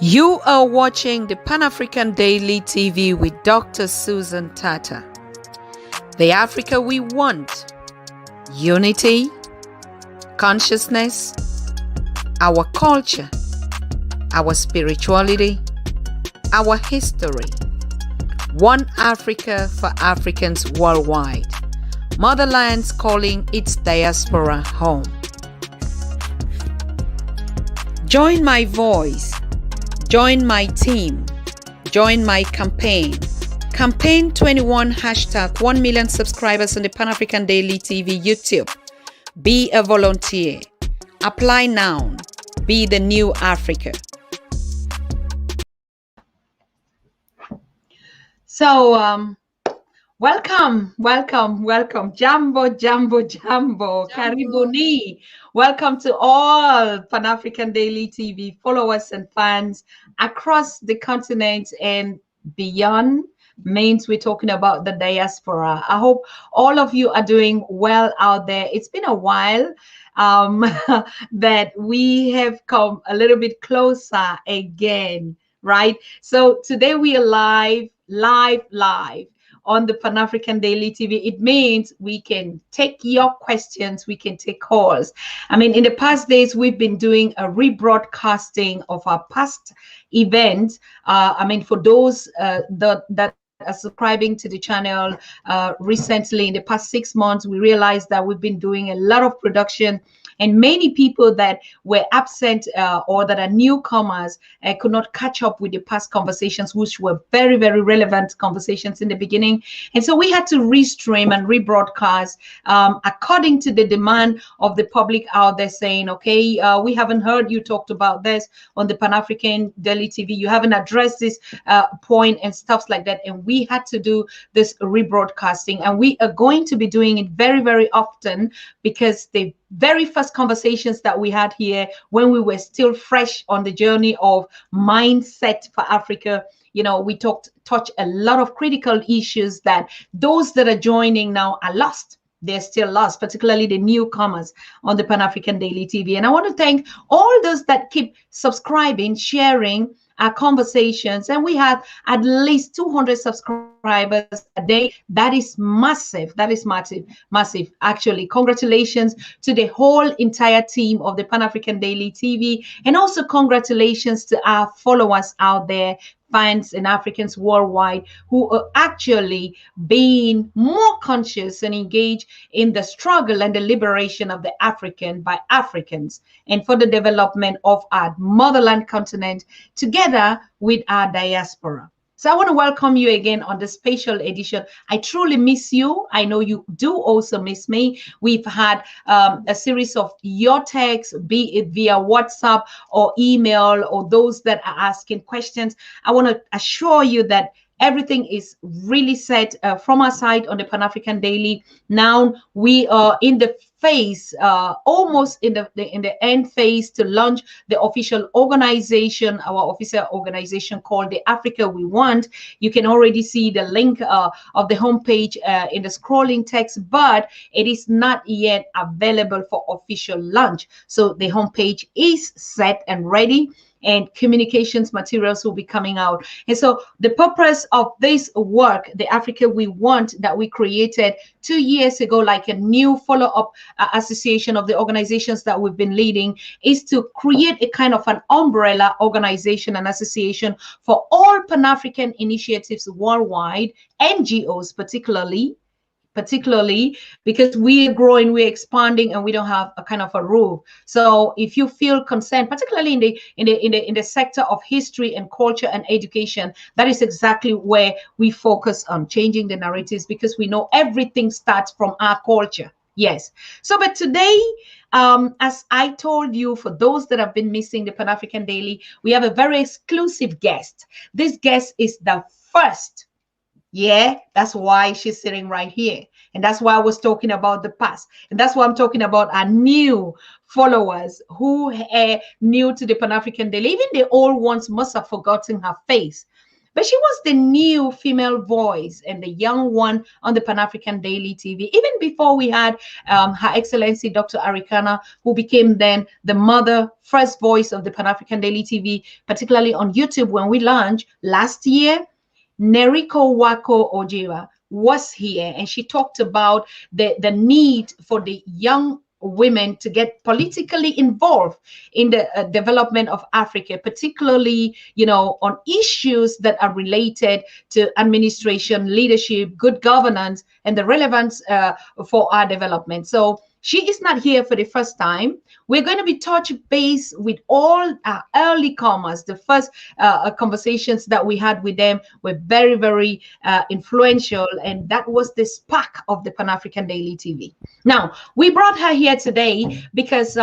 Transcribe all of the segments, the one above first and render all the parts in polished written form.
You are watching the Pan-African Daily TV with Dr. Susan Tata. The Africa we want: unity, consciousness, our culture, our spirituality, our history. One Africa for Africans worldwide. Motherland's calling its diaspora home. Join my voice. Join my team. Join my campaign. Campaign 21 hashtag 1 million subscribers on the Pan-African Daily TV YouTube. Be a volunteer. Apply now. Be the new Africa. So, welcome. Jambo. Karibuni. Welcome to all Pan-African Daily TV followers and fans across the continent and beyond. Means we're talking about the diaspora. I hope all of you are doing well out there. It's been a while that we have come a little bit closer again, right? So today we are live on the Pan-African Daily TV. It means we can take your questions, we can take calls. I mean, in the past days, we've been doing a rebroadcasting of our past events. I mean, for those that are subscribing to the channel recently, in the past 6 months, we realized that we've been doing a lot of production, and many people that were absent or that are newcomers could not catch up with the past conversations, which were very, very relevant conversations in the beginning. And so we had to restream and rebroadcast according to the demand of the public out there saying, okay, we haven't heard you talked about this on the Pan-African Daily TV. You haven't addressed this point and stuff like that. And we had to do this rebroadcasting. And we are going to be doing it very, very often, because the very first conversations that we had here when we were still fresh on the journey of mindset for Africa, you know, we touch a lot of critical issues that those that are joining now are lost. They're still lost, particularly the newcomers on the Pan-African Daily TV. And I want to thank all those that keep subscribing, sharing our conversations, and we have at least 200 subscribers a day. That is massive. That is massive. Actually, congratulations to the whole entire team of the Pan-African Daily TV, and also congratulations to our followers out there, fans and Africans worldwide, who are actually being more conscious and engaged in the struggle and the liberation of the African by Africans, and for the development of our motherland continent together with our diaspora. So I want to welcome you again on this special edition. I truly miss you. I know you do also miss me. We've had a series of your texts, be it via WhatsApp or email, or those that are asking questions. I want to assure you that everything is really set from our side on the Pan-African Daily. Now we are in the phase, almost in the end phase, to launch the official organization, our official organization called the Africa We Want. You can already see the link of the homepage in the scrolling text, but it is not yet available for official launch. So the homepage is set and ready, and communications materials will be coming out. And so the purpose of this work, the Africa We Want, that we created 2 years ago, like a new follow-up association of the organizations that we've been leading, is to create a kind of an umbrella organization and association for all Pan-African initiatives worldwide, NGOs particularly because we're growing, we're expanding, and we don't have a kind of a roof. So if you feel concerned, particularly in the sector of history and culture and education, that is exactly where we focus on changing the narratives, because we know everything starts from our culture. Yes. So, but today, as I told you, for those that have been missing the Pan-African Daily, we have a very exclusive guest. This guest is the first. Yeah, that's why she's sitting right here. And that's why I was talking about the past. And that's why I'm talking about our new followers who are new to the Pan-African Daily. Even the old ones must have forgotten her face. but she was the new female voice and the young one on the Pan-African Daily TV, even before we had Her Excellency Dr. Arikana, who became then the mother, first voice of the Pan-African Daily TV, particularly on YouTube when we launched last year. Nerima Wako was here, and she talked about the need for the young women to get politically involved in the development of Africa, particularly, on issues that are related to administration, leadership, good governance, and the relevance for our development. So she is not here for the first time. We're going to be touch base with all our early comers. The first conversations that we had with them were very, very influential, and that was the spark of the Pan-African Daily TV. Now, we brought her here today because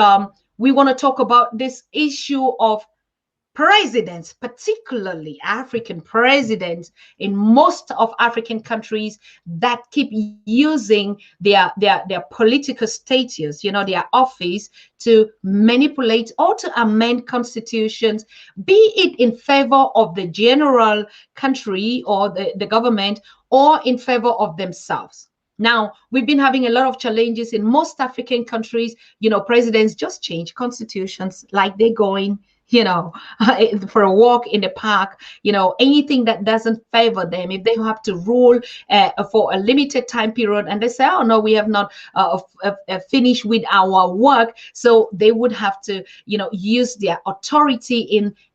we want to talk about this issue of presidents, particularly African presidents in most of African countries that keep using their political status, their office, to manipulate or to amend constitutions, be it in favor of the general country or the government, or in favor of themselves. Now, we've been having a lot of challenges in most African countries. Presidents just change constitutions like they're going for a walk in the park. Anything that doesn't favor them, if they have to rule for a limited time period and they say, oh no, we have not finished with our work, so they would have to use their authority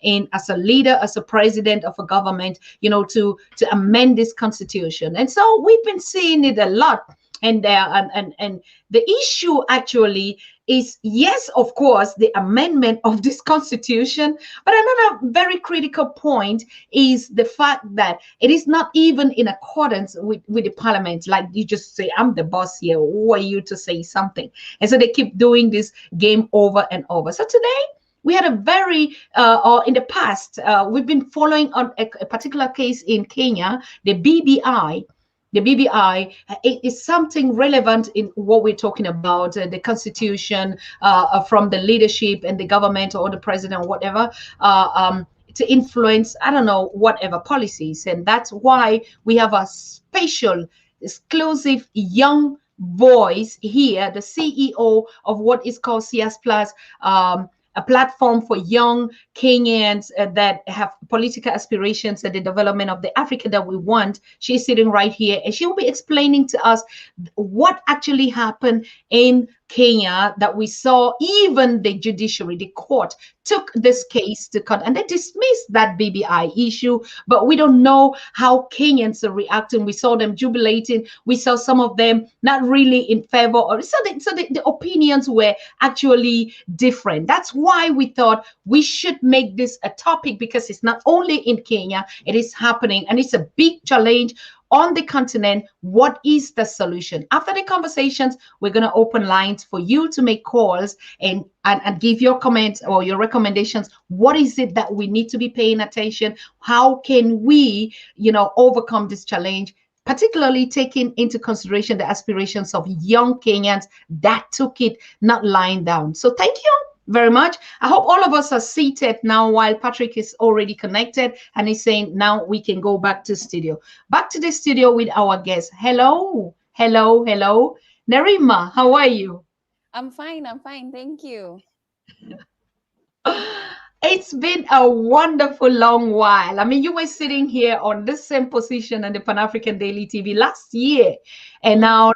in as a leader, as a president of a government, to amend this constitution. And so we've been seeing it a lot. And the issue actually is, yes, of course, the amendment of this constitution. But another very critical point is the fact that it is not even in accordance with the parliament. Like you just say, I'm the boss here. Who are you to say something? And so they keep doing this game over and over. So today, we had a very, or in the past, we've been following on a particular case in Kenya, the BBI. The BBI is something relevant in what we're talking about, the constitution, from the leadership and the government or the president or whatever, to influence, I don't know, whatever policies. And that's why we have a special, exclusive young voice here, the CEO of what is called CS Plus, a platform for young Kenyans that have political aspirations and the development of the Africa that we want. She's sitting right here, and she will be explaining to us what actually happened in Kenya, that we saw even the judiciary, the court, took this case to court and they dismissed that BBI issue. But we don't know how Kenyans are reacting. We saw them jubilating. We saw some of them not really in favor. So the opinions were actually different. That's why we thought we should make this a topic, because it's not only in Kenya, it is happening, and it's a big challenge on the continent. What is the solution? After the conversations, we're going to open lines for you to make calls and give your comments or your recommendations. What is it that we need to be paying attention? How can we, overcome this challenge, particularly taking into consideration the aspirations of young Kenyans that took it not lying down? So thank you very much. I hope all of us are seated now, while Patrick is already connected and he's saying now we can go back to studio. Back to the studio with our guest. Hello. Nerima, how are you? I'm fine. Thank you. It's been a wonderful long while. I mean, you were sitting here on the same position on the Pan-African Daily TV last year. And now,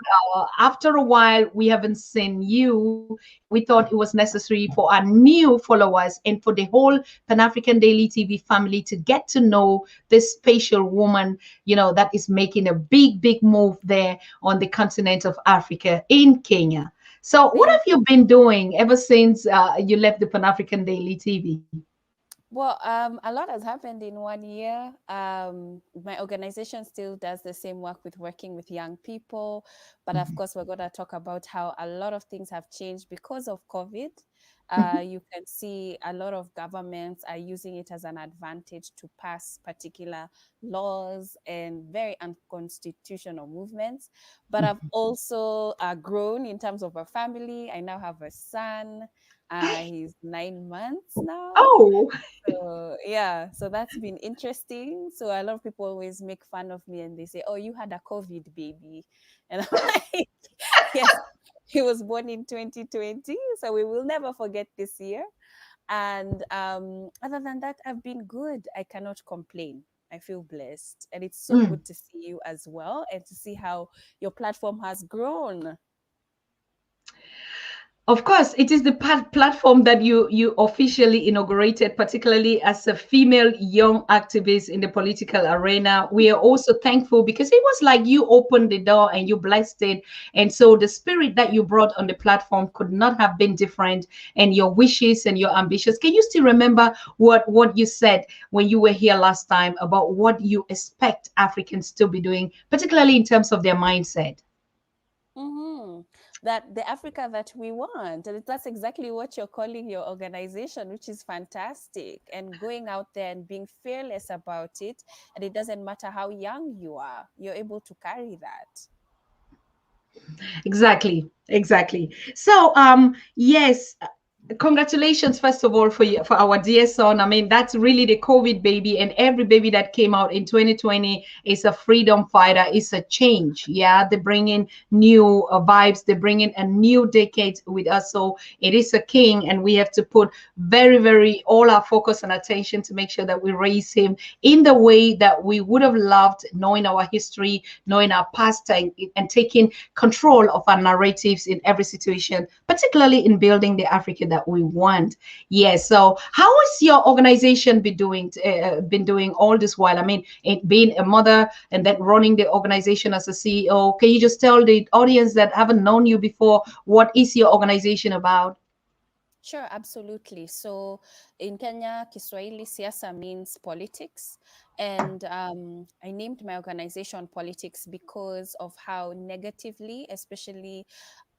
after a while, we haven't seen you. We thought it was necessary for our new followers and for the whole Pan-African Daily TV family to get to know this special woman, that is making a big, big move there on the continent of Africa in Kenya. So what have you been doing ever since you left the Pan-African Daily TV? Well, a lot has happened in 1 year. My organization still does the same work with working with young people. But of course, we're going to talk about how a lot of things have changed because of COVID. You can see a lot of governments are using it as an advantage to pass particular laws and very unconstitutional movements. But I've also grown in terms of a family. I now have a son. He's 9 months now. Oh, So yeah, so that's been interesting. So a lot of people always make fun of me and they say, "Oh, you had a COVID baby," and I'm like, "Yes, he was born in 2020, so we will never forget this year." And other than that, I've been good. I cannot complain. I feel blessed, and it's so mm. good to see you as well, and to see how your platform has grown. Of course, it is the platform that you officially inaugurated, particularly as a female young activist in the political arena. We are also thankful because it was like you opened the door and you blessed it. And so the spirit that you brought on the platform could not have been different. And your wishes and your ambitions. Can you still remember what you said when you were here last time about what you expect Africans to be doing, particularly in terms of their mindset? Mm-hmm. That the Africa that we want. And that's exactly what you're calling your organization, which is fantastic. And going out there and being fearless about it. And it doesn't matter how young you are, you're able to carry that. Exactly, exactly. So, yes, congratulations first of all for you, for our dear son. I mean, that's really the COVID baby, and every baby that came out in 2020 is a freedom fighter. It's a change. Yeah, they bring in new vibes. They bring in a new decade with us. So it is a king, and we have to put very all our focus and attention to make sure that we raise him in the way that we would have loved, knowing our history, knowing our past, and taking control of our narratives in every situation, particularly in building the Africa that we want. Yes. So, how has your organization been doing all this while? I mean, being a mother and then running the organization as a CEO. Can you just tell the audience that haven't known you before what is your organization about? Sure, absolutely. So in Kenya, Kiswahili siasa means politics. And I named my organization Politics because of how negatively, especially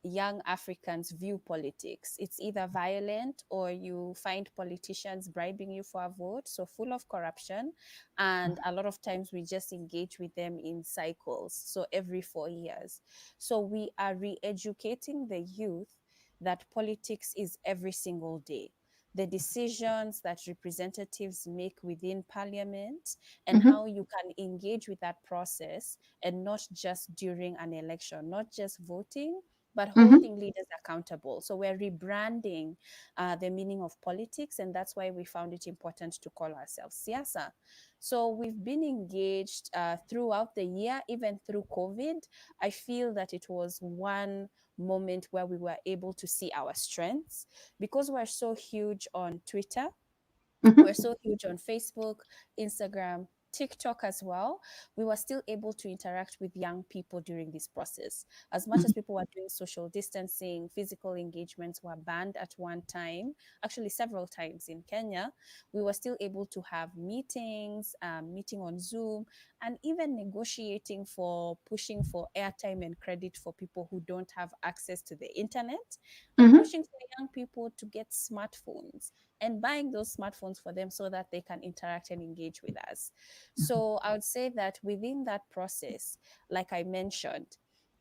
young Africans, view politics. It's either violent or you find politicians bribing you for a vote, so full of corruption. And a lot of times we just engage with them in cycles, so every 4 years. So we are re educating the youth that politics is every single day. The decisions that representatives make within parliament, and Mhm, how you can engage with that process, and not just during an election, not just voting, but mhm, holding leaders accountable. So we're rebranding the meaning of politics, and that's why we found it important to call ourselves Siasa. So we've been engaged throughout the year, even through COVID. I feel that it was one moment where we were able to see our strengths because we're so huge on Twitter, we're mhm, so huge on Facebook, Instagram, TikTok as well. We were still able to interact with young people during this process. As much as mhm, people were doing social distancing, physical engagements were banned at one time, actually several times in Kenya, we were still able to have meetings, meeting on Zoom, and even negotiating for pushing for airtime and credit for people who don't have access to the internet, and mhm, pushing for young people to get smartphones and buying those smartphones for them so that they can interact and engage with us. So I would say that within that process, like I mentioned,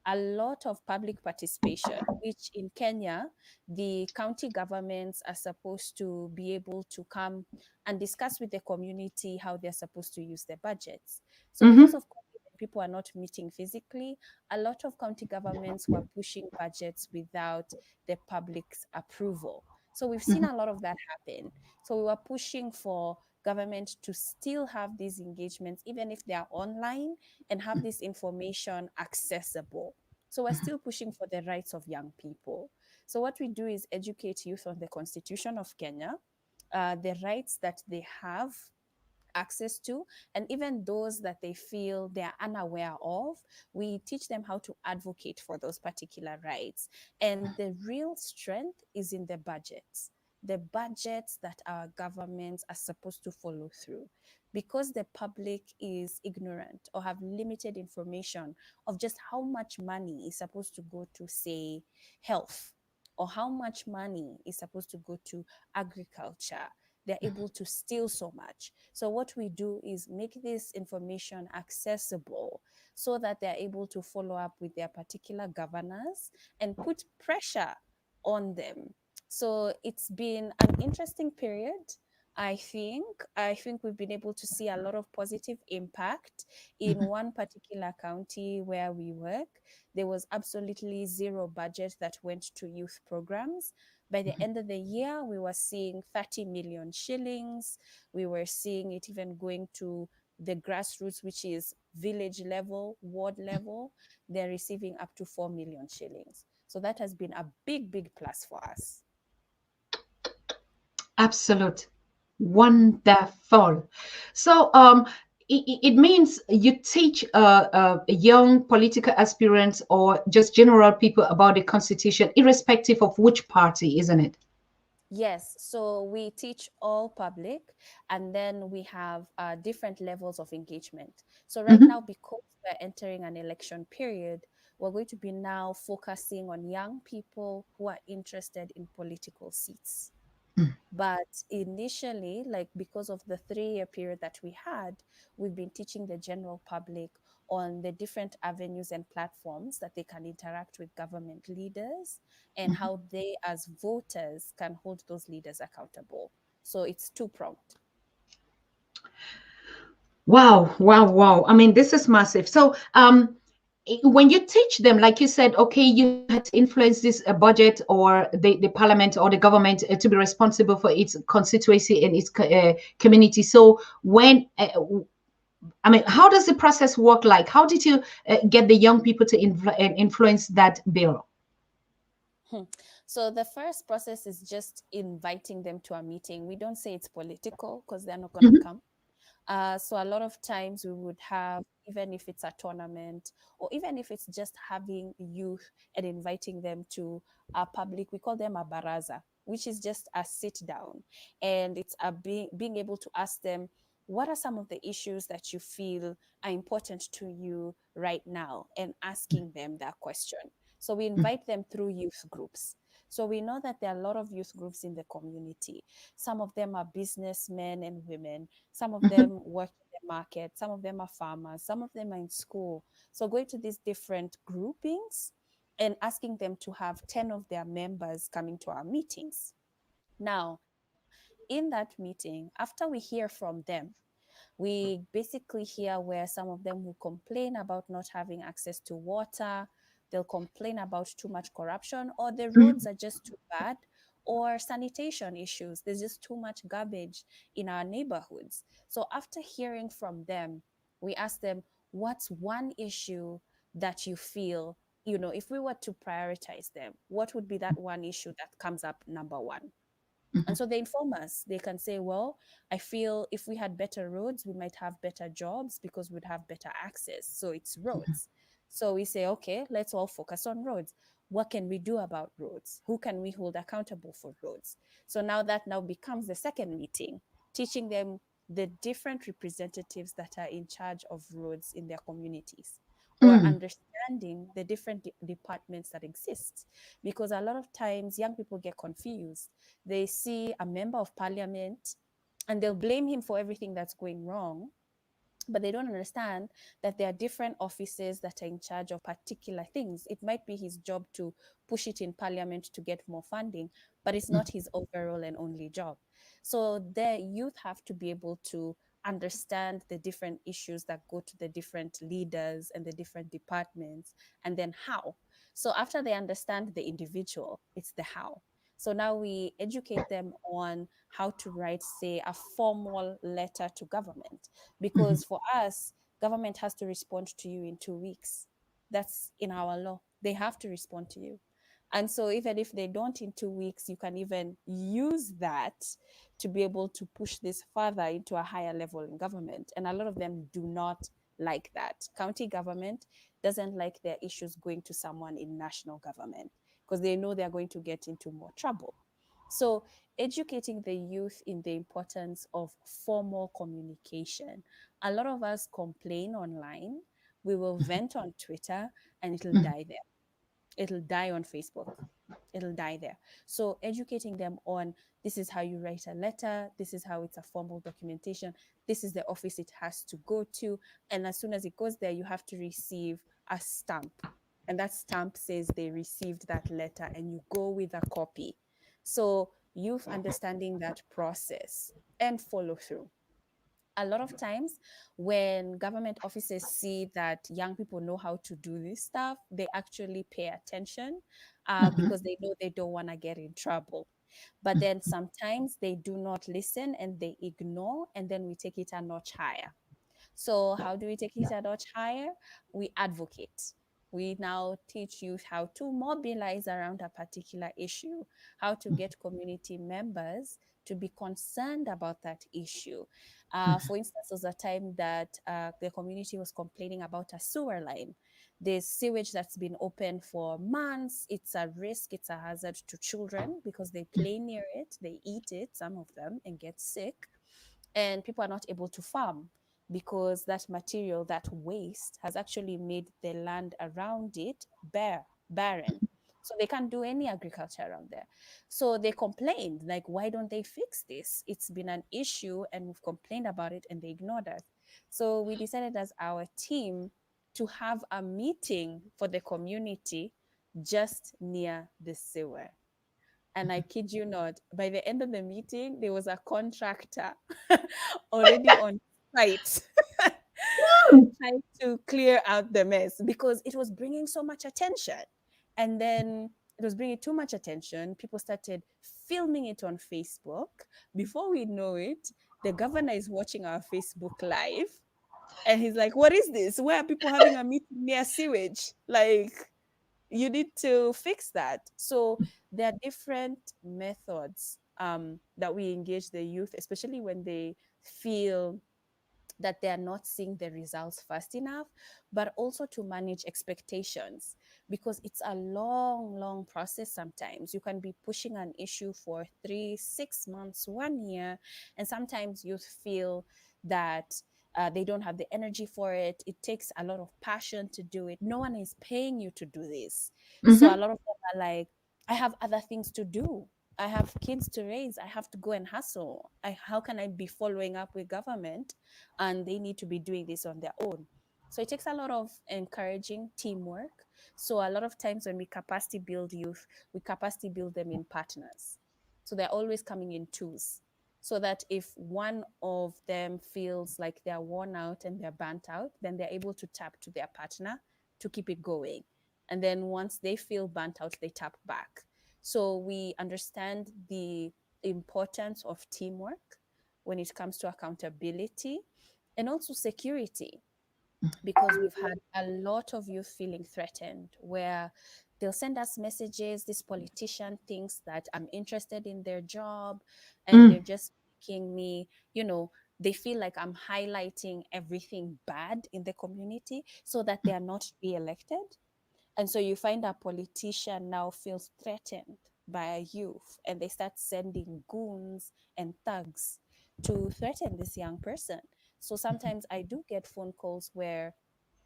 a lot of public participation, which in Kenya, the county governments are supposed to be able to come and discuss with the community how they're supposed to use their budgets. So because mhm, of COVID, people are not meeting physically, a lot of county governments were pushing budgets without the public's approval. So we've seen mhm, a lot of that happen. So we were pushing for government to still have these engagements, even if they are online, and have this information accessible. So we're still pushing for the rights of young people. So what we do is educate youth on the Constitution of Kenya, the rights that they have access to, and even those that they feel they are unaware of, we teach them how to advocate for those particular rights. And the real strength is in the budgets that our governments are supposed to follow through, because the public is ignorant or have limited information of just how much money is supposed to go to, say, health, or how much money is supposed to go to agriculture. They're able to steal so much. So what we do is make this information accessible so that they're able to follow up with their particular governors and put pressure on them So it's been an interesting period. I think we've been able to see a lot of positive impact in Mhm. one particular county where we work. There was absolutely zero budget that went to youth programs. By the Mhm. end of the year, we were seeing 30 million shillings. We were seeing it even going to the grassroots, which is village level, ward level. They're receiving up to 4 million shillings. So that has been a big, big plus for us. Absolute. Wonderful. So it means you teach young political aspirants or just general people about the Constitution, irrespective of which party, isn't it? Yes, so we teach all public, and then we have different levels of engagement. So right Mhm. now, because we're entering an election period, we're going to be now focusing on young people who are interested in political seats. But initially, like because of the 3 year period that we had, we've been teaching the general public on the different avenues and platforms that they can interact with government leaders and Mhm. how they, as voters, can hold those leaders accountable. So it's two-pronged. Wow, wow, wow. I mean, this is massive. So, when you teach them, like you said, okay, you had to influence this budget or the parliament or the government to be responsible for its constituency and its community. So, when I mean, how does the process work? Like, how did you get the young people to influence that bill? Hmm. So the first process is just inviting them to a meeting. We don't say it's political because they're not going to Mhm. come. So a lot of times we would have, even if it's a tournament or even if it's just having youth and inviting them to a public, we call them a baraza, which is just a sit down. And it's being able to ask them, what are some of the issues that you feel are important to you right now? And asking them that question. So we invite them through youth groups. So we know that there are a lot of youth groups in the community. Some of them are businessmen and women, some of Mhm. them work in the market, some of them are farmers, some of them are in school. So going to these different groupings and asking them to have 10 of their members coming to our meetings. Now, in that meeting, after we hear from them, we basically hear where some of them will complain about not having access to water, they'll complain about too much corruption, or the roads Mhm. are just too bad, or sanitation issues. There's just too much garbage in our neighborhoods. So after hearing from them, we ask them, what's one issue that you feel, if we were to prioritize them, what would be that one issue that comes up number one? And Mhm. so they inform us. They can say, well, I feel if we had better roads, we might have better jobs because we'd have better access. So it's roads. So we say, okay, let's all focus on roads. What can we do about roads? Who can we hold accountable for roads? So now becomes the second meeting, teaching them the different representatives that are in charge of roads in their communities, or Mm. understanding the different departments that exist. Because a lot of times young people get confused. They see a member of parliament and they'll blame him for everything that's going wrong, but they don't understand that there are different offices that are in charge of particular things. It might be his job to push it in parliament to get more funding, but it's not his overall and only job. So the youth have to be able to understand the different issues that go to the different leaders and the different departments, and then how. So after they understand the individual, it's the how. So now we educate them on how to write, say, a formal letter to government, Mhm. because for us, government has to respond to you in 2 weeks. That's in our law. They have to respond to you. And so even if they don't in 2 weeks, you can even use that to be able to push this further into a higher level in government. And a lot of them do not like that. County government doesn't like their issues going to someone in national government because they know they're going to get into more trouble. So educating the youth in the importance of formal communication. A lot of us complain online. We will vent on Twitter and it'll Mhm. die there. It'll die on Facebook. It'll die there. So educating them on, this is how you write a letter, this is how it's a formal documentation, this is the office it has to go to. And as soon as it goes there, you have to receive a stamp. And that stamp says they received that letter, and you go with a copy. So youth understanding that process and follow through. A lot of times when government officers see that young people know how to do this stuff, they actually pay attention, Mhm. because they know they don't want to get in trouble. But then sometimes they do not listen and they ignore, and then we take it a notch higher. So, how do we take it a notch higher? We advocate. We now teach youth how to mobilize around a particular issue, how to get community members to be concerned about that issue. For instance, there was a time that the community was complaining about a sewer line. There's sewage that's been open for months. It's a risk, it's a hazard to children because they play near it, they eat it, some of them, and get sick. And people are not able to farm because that material, that waste, has actually made the land around it barren. So they can't do any agriculture around there. So they complained, like, why don't they fix this? It's been an issue and we've complained about it and they ignored us. So we decided as our team to have a meeting for the community just near the sewer. And I kid you not, by the end of the meeting, there was a contractor already on site trying to clear out the mess because it was bringing so much attention. And then it was bringing too much attention. People started filming it on Facebook. Before we know it, the governor is watching our Facebook live and he's like, "What is this? Why are people having a meeting near sewage? Like, you need to fix that." So there are different methods that we engage the youth, especially when they feel that they are not seeing the results fast enough, but also to manage expectations because it's a long, long process sometimes. You can be pushing an issue for 3, 6 months, 1 year, and sometimes you feel that they don't have the energy for it. It takes a lot of passion to do it. No one is paying you to do this. So a Mhm. lot of them are like, I have other things to do. I have kids to raise. I have to go and hustle. How can I be following up with government and they need to be doing this on their own? So it takes a lot of encouraging teamwork. So a lot of times when we capacity build youth, we capacity build them in partners. So they're always coming in twos. So that if one of them feels like they're worn out and they're burnt out, then they're able to tap to their partner to keep it going. And then once they feel burnt out, they tap back. So we understand the importance of teamwork when it comes to accountability and also security, because we've had a lot of youth feeling threatened where they'll send us messages. This politician thinks that I'm interested in their job and they're Mm. just making me, they feel like I'm highlighting everything bad in the community so that they are not re-elected. And so you find a politician now feels threatened by a youth and they start sending goons and thugs to threaten this young person. So sometimes I do get phone calls where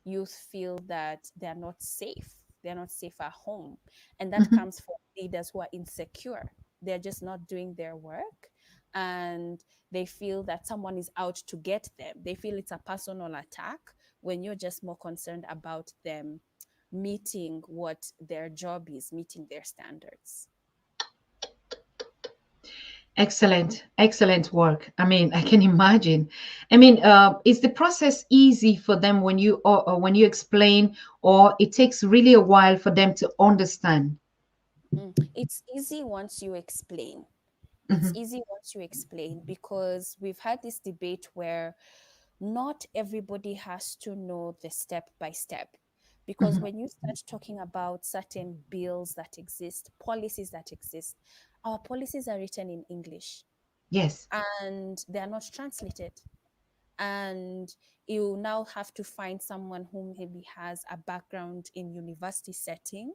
youth feel that they're not safe. They're not safe at home. And that Mhm. comes from leaders who are insecure. They're just not doing their work. And they feel that someone is out to get them. They feel it's a personal attack when you're just more concerned about them meeting what their job is, meeting their standards. Excellent, excellent work. I mean, I can imagine. I mean, is the process easy for them when or when you explain, or it takes really a while for them to understand? It's easy once you explain. It's Mhm. easy once you explain because we've had this debate where not everybody has to know the step by step. Because Mhm. when you start talking about certain bills that exist, policies that exist, our policies are written in English Yes. and they are not translated. And you now have to find someone who maybe has a background in university setting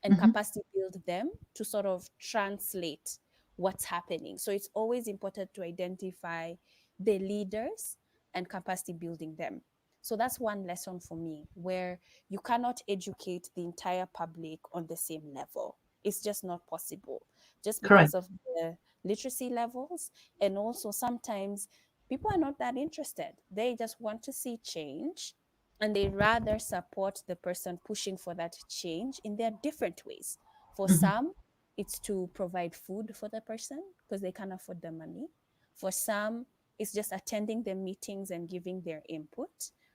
and Mhm. capacity build them to sort of translate what's happening. So it's always important to identify the leaders and capacity building them. So that's one lesson for me where you cannot educate the entire public on the same level. It's just not possible, just because Correct. of the literacy levels. And also sometimes people are not that interested. They just want to see change and they rather support the person pushing for that change in their different ways. For Mhm. some, it's to provide food for the person because they can't afford the money. For some, it's just attending the meetings and giving their input.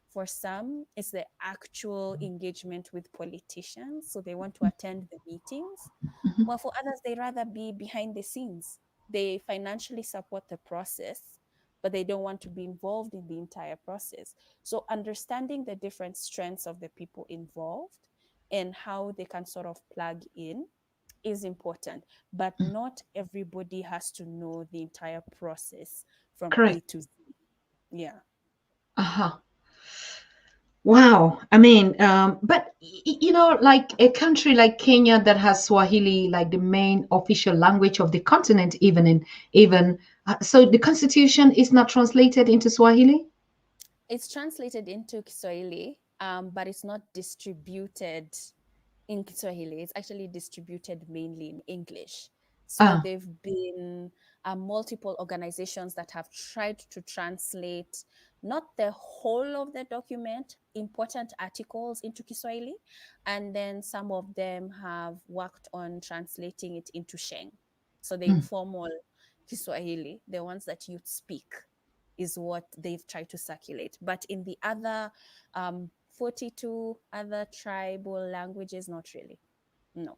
For some, it's the actual engagement with politicians. So they want to attend the meetings. Mhm. But for others, they rather be behind the scenes. They financially support the process, but they don't want to be involved in the entire process. So understanding the different strengths of the people involved and how they can sort of plug in is important, but not everybody has to know the entire process from A Correct. to Z. Yeah. Uh-huh. Wow. I mean, but like a country like Kenya that has Swahili like the main official language of the continent, so the constitution is not translated into Swahili. It's translated into Kiswahili, but it's not distributed in Kiswahili. It's actually distributed mainly in English. So Ah, there've been multiple organizations that have tried to translate not the whole of the document, important articles into Kiswahili, and then some of them have worked on translating it into Sheng. So the mm, informal Kiswahili, the ones that you'd speak, is what they've tried to circulate. But in the other 42 other tribal languages, not really. No.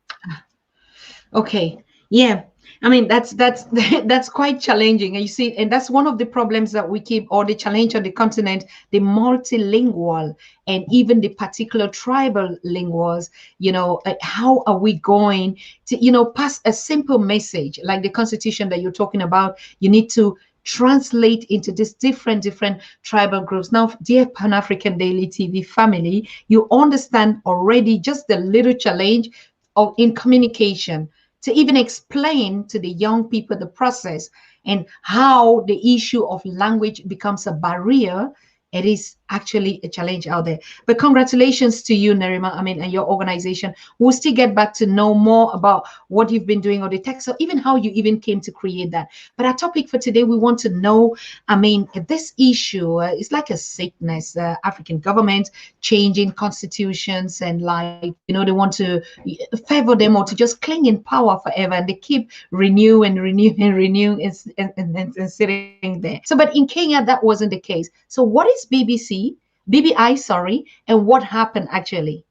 okay. Yeah. I mean, that's that's quite challenging. And you see, and that's one of the problems that we keep, or the challenge on the continent, the multilingual and even the particular tribal linguals. How are we going to, pass a simple message like the constitution that you're talking about? You need to translate into this different tribal groups. Now, dear Pan African Daily TV family, you understand already just the little challenge of in communication to even explain to the young people the process and how the issue of language becomes a barrier. It is actually a challenge out there. But congratulations to you, Nerima. I mean, and your organization. We'll still get back to know more about what you've been doing or the text, or even how you even came to create that. But our topic for today, we want to know. I mean, this issue is like a sickness. African government changing constitutions and they want to favor them or to just cling in power forever, and they keep renew and renew and renew and sitting there. So but in Kenya that wasn't the case. So what is BBI, sorry, and what happened actually?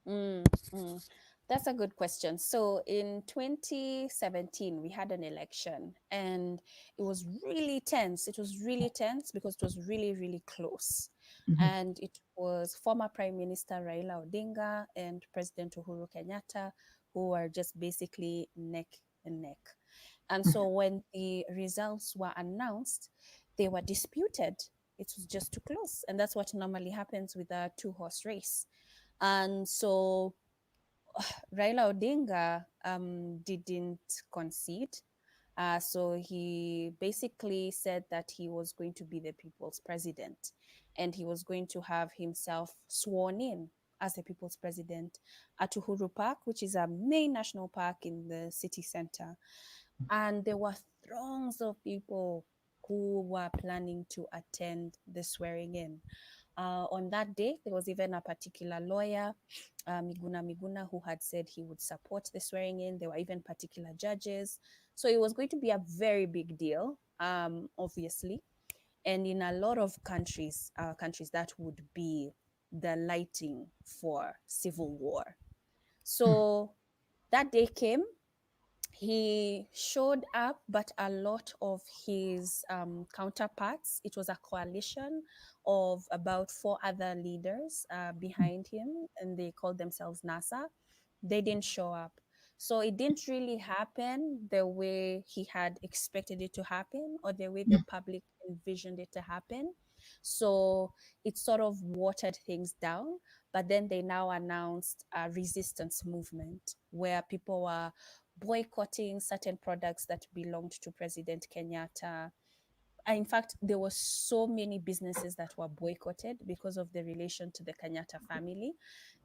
Mm, mm. That's a good question. So in 2017, we had an election and it was really tense. It was really tense because it was really, really close. Mhm. And it was former Prime Minister Raila Odinga and President Uhuru Kenyatta who were just basically neck and neck. And so when the results were announced, they were disputed. It was just too close. And that's what normally happens with a two-horse race. And so Raila Odinga didn't concede. So he basically said that he was going to be the people's president and he was going to have himself sworn in as the people's president at Uhuru Park, which is a main national park in the city center. And there were throngs of people who were planning to attend the swearing in. On that day, there was even a particular lawyer, Miguna, who had said he would support the swearing in. There were even particular judges. So it was going to be a very big deal, obviously. And in a lot of countries, that would be the lighting for civil war. So that day came, he showed up, but a lot of his counterparts, it was a coalition of about four other leaders behind him, and they called themselves NASA. They didn't show up. So it didn't really happen the way he had expected it to happen or the way the public envisioned it to happen. So it sort of watered things down. But then they now announced a resistance movement where people were boycotting certain products that belonged to President Kenyatta. In fact, there were so many businesses that were boycotted because of the relation to the Kenyatta family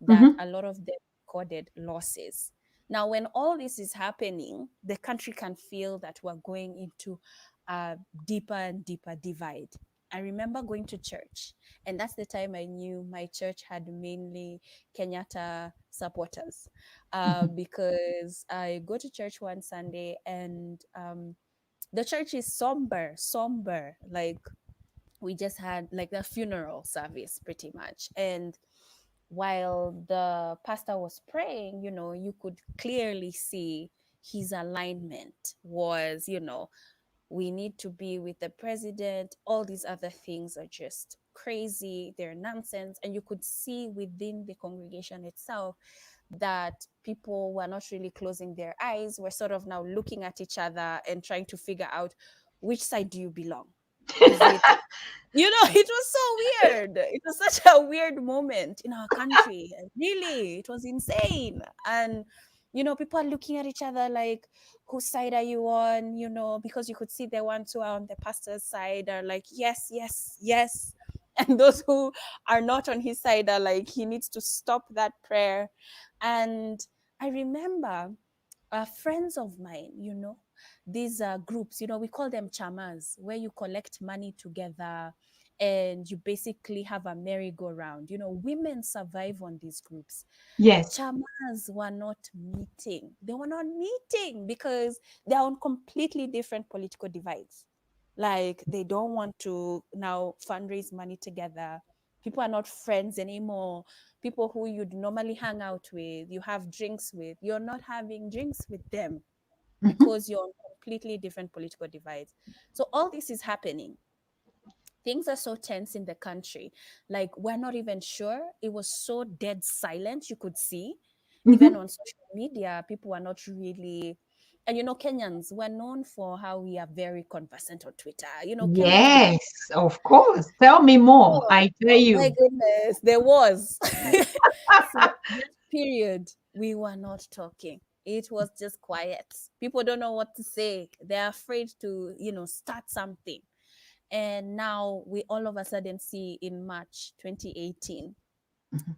that Mhm. a lot of them recorded losses. Now, when all this is happening, the country can feel that we're going into a deeper and deeper divide. I remember going to church, and that's the time I knew my church had mainly Kenyatta supporters, because I go to church one Sunday, and the church is somber. Like, we just had like the funeral service pretty much, and while the pastor was praying, you could clearly see his alignment was, we need to be with the president. All these other things are just crazy, they're nonsense. And you could see within the congregation itself that people were not really closing their eyes, were sort of now looking at each other and trying to figure out, which side do you belong? Is it, it was so weird. It was such a weird moment in our country. Really, it was insane. And, people are looking at each other like, whose side are you on? Because you could see the ones who are on the pastor's side are like, yes, yes, yes. And those who are not on his side are like, he needs to stop that prayer. And I remember friends of mine, these groups, we call them chamas, where you collect money together and you basically have a merry-go-round. Women survive on these groups. Yes. Chamas were not meeting. They were not meeting because they're on completely different political divides. Like, they don't want to now fundraise money together. People are not friends anymore. People who you'd normally hang out with, you have drinks with, you're not having drinks with them because you're on completely different political divides. So all this is happening. Things are so tense in the country. Like, we're not even sure. It was so dead silent. You could see, even on social media, people were not really. And Kenyans, we're known for how we are very conversant on Twitter. Kenyans would. Yes, of course. Tell me more. Oh, I tell my you. goodness, there was. So that period, we were not talking. It was just quiet. People don't know what to say. They're afraid to, start something. And now we all of a sudden see in March 2018,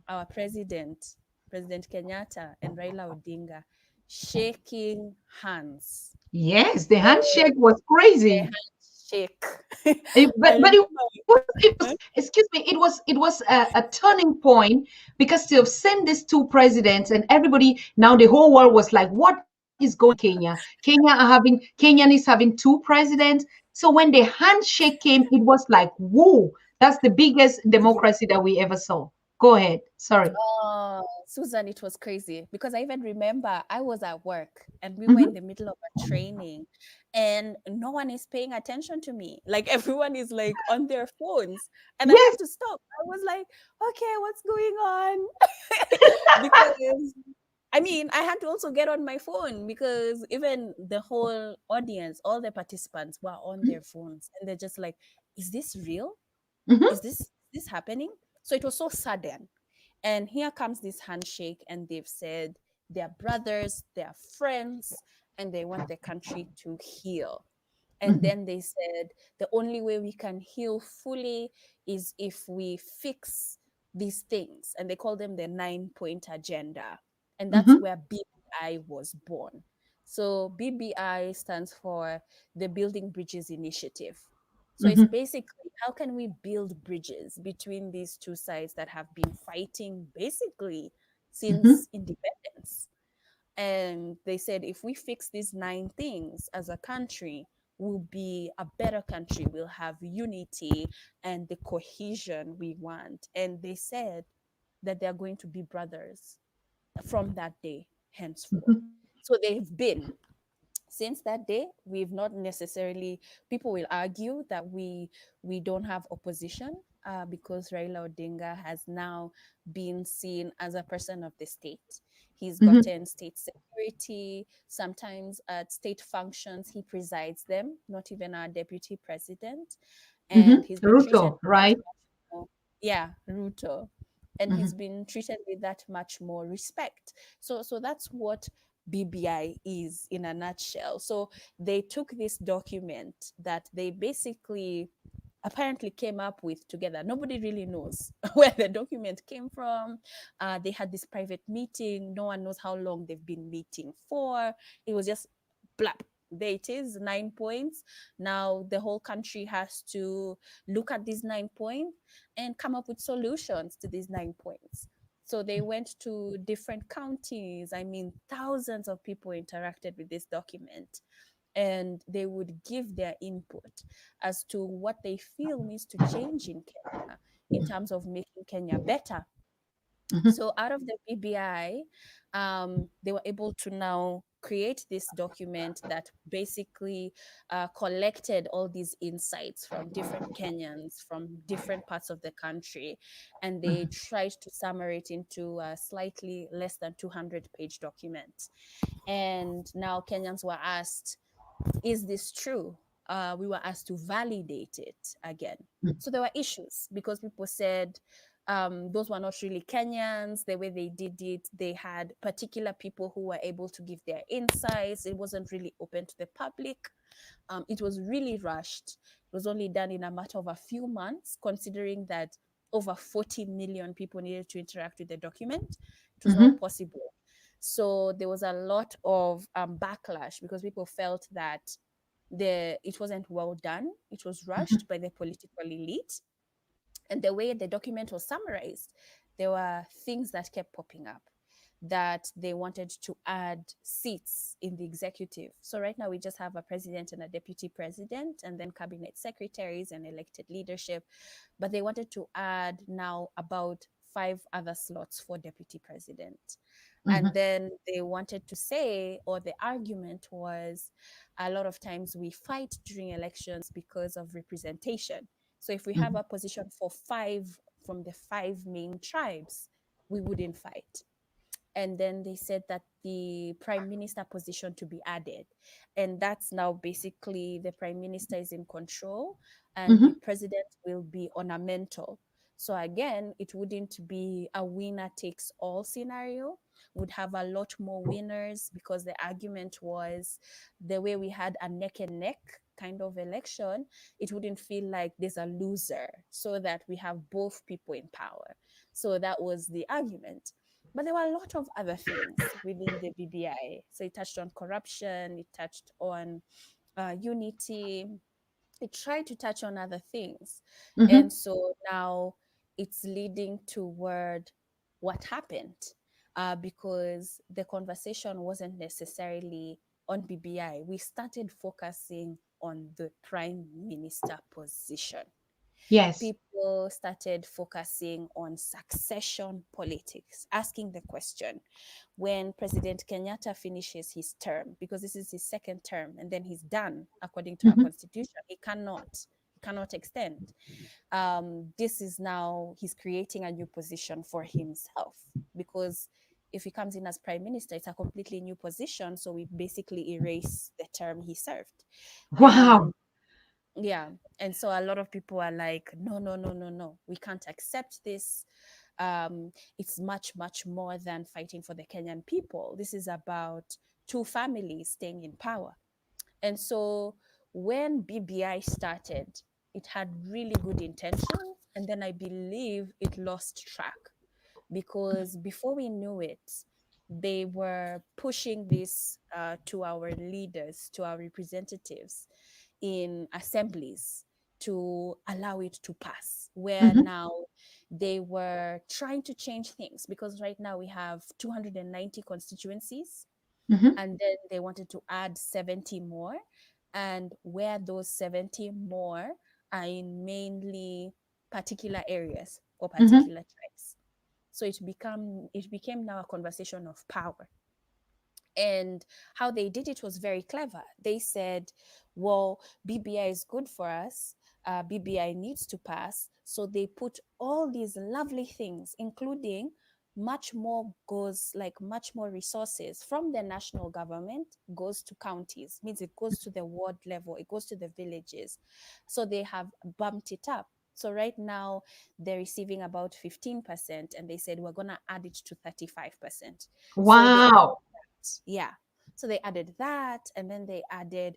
our President Kenyatta and Raila Odinga, shaking hands. Yes, the And handshake was the crazy. handshake. I But remember. it was excuse me, it was a turning point, because to have sent these two presidents and everybody, now the whole world was like, what is going Kenya? Kenyan is having two presidents. So when the handshake came, it was like, whoa, that's the biggest democracy that we ever saw. Go ahead. Sorry. Oh, Susan, it was crazy because I even remember I was at work and we were in Mhm. the middle of a training and no one is paying attention to me. Like, everyone is like on their phones and I had Yes. to stop. I was like, okay, what's going on? Because I mean, I had to also get on my phone because even the whole audience, all the participants were on their phones and they're just like, is this real? Mhm. Is this happening? So it was so sudden. And here comes this handshake, and they've said they're brothers, they're friends, and they want the country to heal. And Mhm. then they said the only way we can heal fully is if we fix these things. And they call them the 9-point agenda. And that's Mhm. where BBI was born. So BBI stands for the Building Bridges Initiative. So it's Mhm. basically, how can we build bridges between these two sides that have been fighting basically Mhm. since independence? And they said, if we fix these 9 things as a country, we'll be a better country. We'll have unity and the cohesion we want. And they said that they're going to be brothers from that day henceforth. Mhm. So they've been. Since that day, we've not necessarily, people will argue that we don't have opposition because Raila Odinga has now been seen as a person of the state. He's Mhm. gotten state security. Sometimes at state functions, he presides them, not even our deputy president. And Mhm. he's been treated Ruto, with that right? much more, yeah, Ruto. And he's Mhm. been treated with that much more respect. So that's what BBI is in a nutshell. So they took this document that they basically apparently came up with together. Nobody really knows where the document came from. They had this private meeting. No one knows how long they've been meeting for. It was just blap. there it is, 9 points. Now the whole country has to look at these 9 points and come up with solutions to these 9 points. So they went to different counties. I mean, thousands of people interacted with this document, and they would give their input as to what they feel needs to change in Kenya in terms of making Kenya better. So out of the BBI, they were able to now create this document that basically collected all these insights from different Kenyans from different parts of the country, and they tried to summarize it into a slightly less than 200-page document. And now Kenyans were asked, is this true? We were asked to validate it again. So there were issues because people said those were not really Kenyans. The way they did it, they had particular people who were able to give their insights. It wasn't really open to the public. It was really rushed. It was only done in a matter of a few months, considering that over 40 million people needed to interact with the document. It was not possible. So there was a lot of backlash because people felt that it wasn't well done. It was rushed by the political elite. And the way the document was summarized, there were things that kept popping up, that they wanted to add seats in the executive. So right now we just have a president and a deputy president, and then cabinet secretaries and elected leadership. But they wanted to add now about 5 other slots for deputy president. And then they wanted to say, or the argument was, a lot of times we fight during elections because of representation. So if we have a position for 5 from the 5 main tribes, we wouldn't fight. And then they said that the prime minister position to be added. And that's now basically the prime minister is in control and the president will be ornamental. So again, it wouldn't be a winner takes all scenario. Would have a lot more winners, because the argument was the way we had a neck and neck kind of election, it wouldn't feel like there's a loser, so that we have both people in power. So that was the argument. But there were a lot of other things within the BBI. So it touched on corruption, it touched on unity, it tried to touch on other things. And so now it's leading toward what happened, because the conversation wasn't necessarily on BBI. We started focusing on the prime minister position. Yes. People started focusing on succession politics, asking the question, when President Kenyatta finishes his term, because this is his second term, and then he's done according to our constitution, he cannot extend. This is now, he's creating a new position for himself, because if he comes in as prime minister, it's a completely new position. So we basically erase the term he served. Wow. Yeah. And so a lot of people are like, no, we can't accept this. It's much, much more than fighting for the Kenyan people. This is about 2 families staying in power. And so when BBI started, it had really good intention. And then I believe it lost track, because before we knew it, they were pushing this to our leaders, to our representatives in assemblies, to allow it to pass, where now they were trying to change things, because right now we have 290 constituencies, and then they wanted to add 70 more, and where those 70 more are in mainly particular areas or particular tribes. So it became now a conversation of power. And how they did it was very clever. They said, well, BBI is good for us. BBI needs to pass. So they put all these lovely things, including much more resources from the national government goes to counties, means it goes to the ward level, it goes to the villages. So they have bumped it up. So right now they're receiving about 15%, and they said we're going to add it to 35%. Wow. So they added that, and then they added,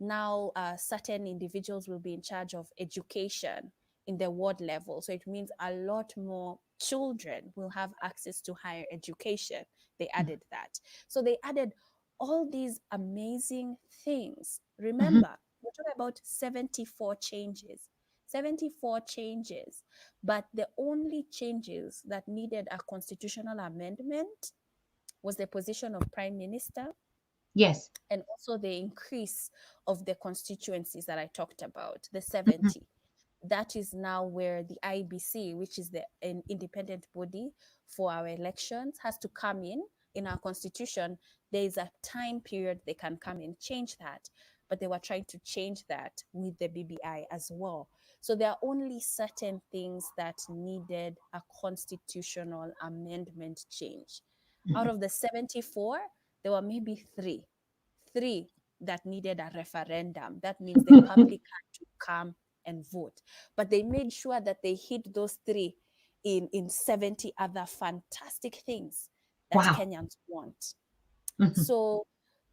now certain individuals will be in charge of education in the ward level. So it means a lot more children will have access to higher education. They added that. So they added all these amazing things. Remember, we're talking about 74 changes. 74 changes. But the only changes that needed a constitutional amendment was the position of prime minister, Yes. and also the increase of the constituencies that I talked about, the 70. That is now where the IBC, which is an independent body for our elections, has to come in our constitution. There is a time period they can come and change that, but they were trying to change that with the BBI as well. So there are only certain things that needed a constitutional amendment change. Out of the 74, there were maybe three that needed a referendum. That means the public had to come and vote. But they made sure that they hit those three in 70 other fantastic things that Wow. Kenyans want. So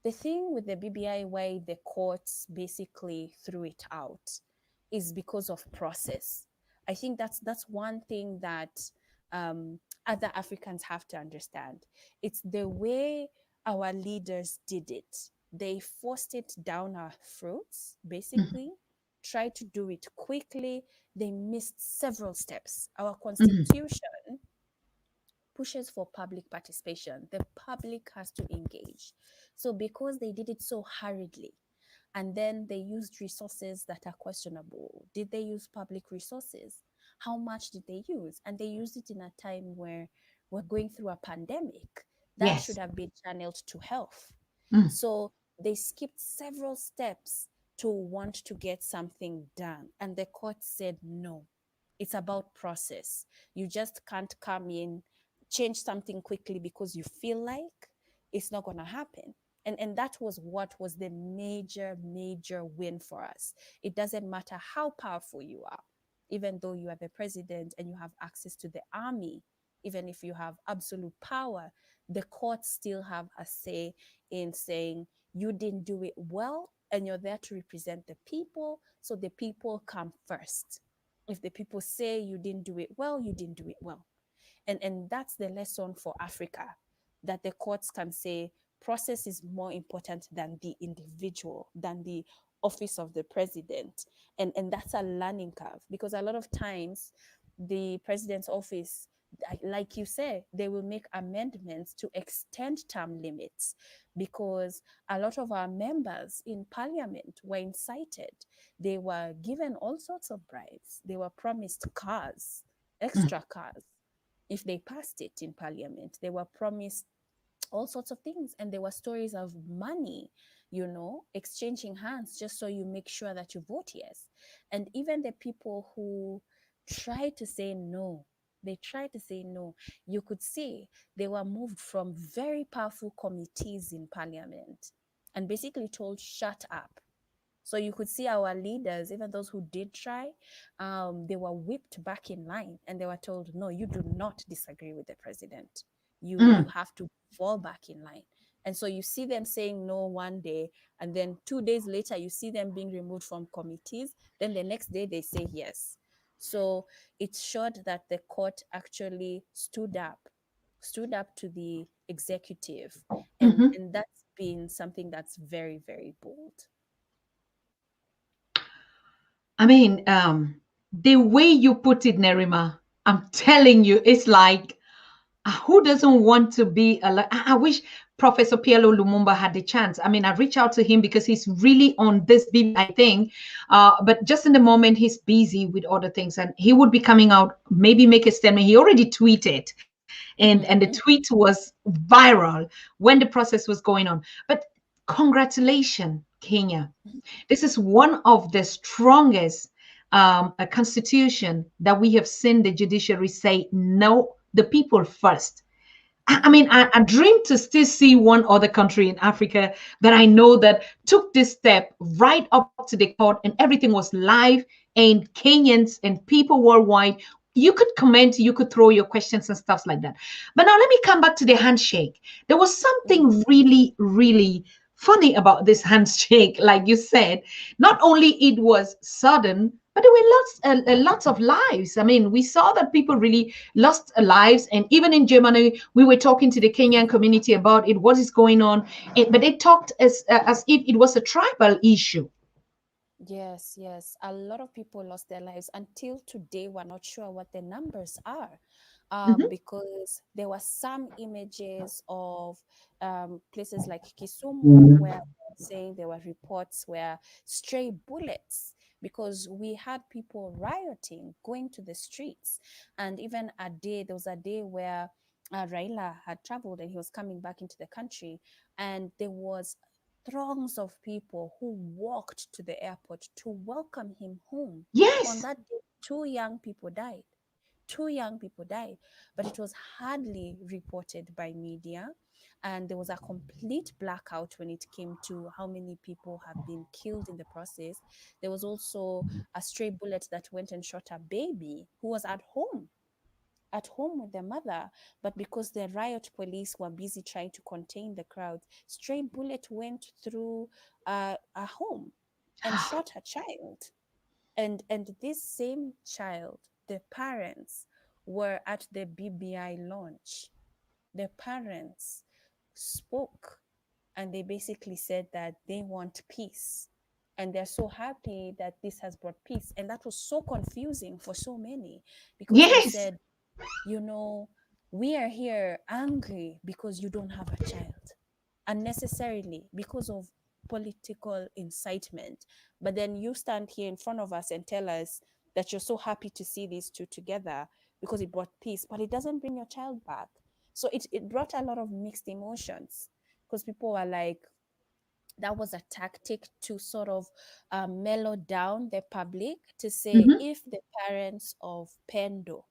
the thing with the BBI, why the courts basically threw it out, is because of process. I think that's one thing that other Africans have to understand. It's the way our leaders did it. They forced it down our throats, basically, tried to do it quickly. They missed several steps. Our constitution pushes for public participation. The public has to engage. So because they did it so hurriedly, and then they used resources that are questionable. Did they use public resources? How much did they use? And they used it in a time where we're going through a pandemic. That Yes. should have been channeled to health. So they skipped several steps to want to get something done. And the court said, no, it's about process. You just can't come in, change something quickly because you feel like. It's not going to happen. And that was what was the major win for us. It doesn't matter how powerful you are, even though you are the president and you have access to the army, even if you have absolute power, the courts still have a say in saying you didn't do it well, and you're there to represent the people, so the people come first. If the people say you didn't do it well, you didn't do it well. And that's the lesson for Africa, that the courts can say process is more important than the individual, than the office of the president. And that's a learning curve, because a lot of times the president's office, like you say, they will make amendments to extend term limits, because a lot of our members in parliament were incited. They were given all sorts of bribes. They were promised cars, extra cars, if they passed it in parliament. They were promised all sorts of things, and there were stories of money, exchanging hands just so you make sure that you vote yes. And even the people who tried to say no, you could see they were moved from very powerful committees in parliament and basically told, shut up. So you could see our leaders, even those who did try, they were whipped back in line, and they were told, no, you do not disagree with the president. You have to fall back in line. And so you see them saying no one day, and then 2 days later, you see them being removed from committees. Then the next day they say yes. So it showed that the court actually stood up to the executive. And that's been something that's very, very bold. I mean, the way you put it, Nerima, I'm telling you, it's like, who doesn't want to be alive? I wish Professor Pielo Lumumba had the chance. I mean, I reached out to him because he's really on this BBI thing, but just in the moment, he's busy with other things, and he would be coming out, maybe make a statement. He already tweeted, and the tweet was viral when the process was going on. But congratulations, Kenya. This is one of the strongest a constitution that we have seen the judiciary say, no, the people first. I mean, I dream to still see one other country in Africa that I know that took this step right up to the court, and everything was live, and Kenyans and people worldwide, you could comment, you could throw your questions and stuff like that. But now let me come back to the handshake. There was something really, really funny about this handshake, like you said, not only it was sudden, but there were lots of lives. I mean, we saw that people really lost lives, and even in Germany, we were talking to the Kenyan community about it, what is going on, but they talked as if it was a tribal issue. Yes, yes. A lot of people lost their lives. Until today, we're not sure what the numbers are. Mhm. Because there were some images of places like Kisumu where saying there were reports where stray bullets, because we had people rioting, going to the streets. And even there was a day where Raila had traveled and he was coming back into the country, and there was throngs of people who walked to the airport to welcome him home. On Yes, that day, two young people died. Two young people died, but it was hardly reported by media. And there was a complete blackout when it came to how many people have been killed in the process. There was also a stray bullet that went and shot a baby who was at home with their mother, but because the riot police were busy trying to contain the crowd, stray bullet went through a home and shot a child. And this same child, the parents were at the BBI launch. The parents spoke, and they basically said that they want peace, and they're so happy that this has brought peace. And that was so confusing for so many, because they yes. said, you know, we are here angry because you don't have a child, unnecessarily because of political incitement. But then you stand here in front of us and tell us that you're so happy to see these two together because it brought peace, but it doesn't bring your child back. So it brought a lot of mixed emotions, because people were like, that was a tactic to sort of mellow down the public, to say, Mhm. if the parents of Pendo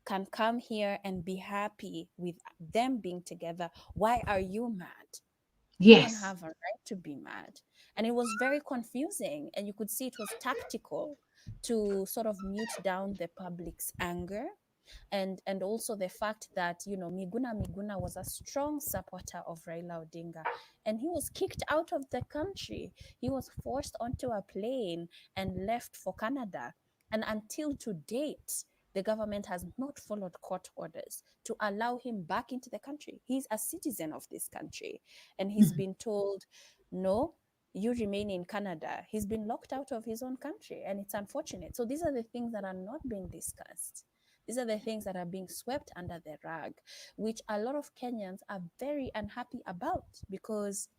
can come here and be happy with them being together, why are you mad? You don't Yes. have a right to be mad. And it was very confusing, and you could see it was tactical to sort of mute down the public's anger. And also the fact that, Miguna was a strong supporter of Raila Odinga, and he was kicked out of the country. He was forced onto a plane and left for Canada. And until to date, the government has not followed court orders to allow him back into the country. He's a citizen of this country, and he's Mhm. been told, no, you remain in Canada. He's been locked out of his own country, and it's unfortunate. So these are the things that are not being discussed. These are the things that are being swept under the rug, which a lot of Kenyans are very unhappy about, because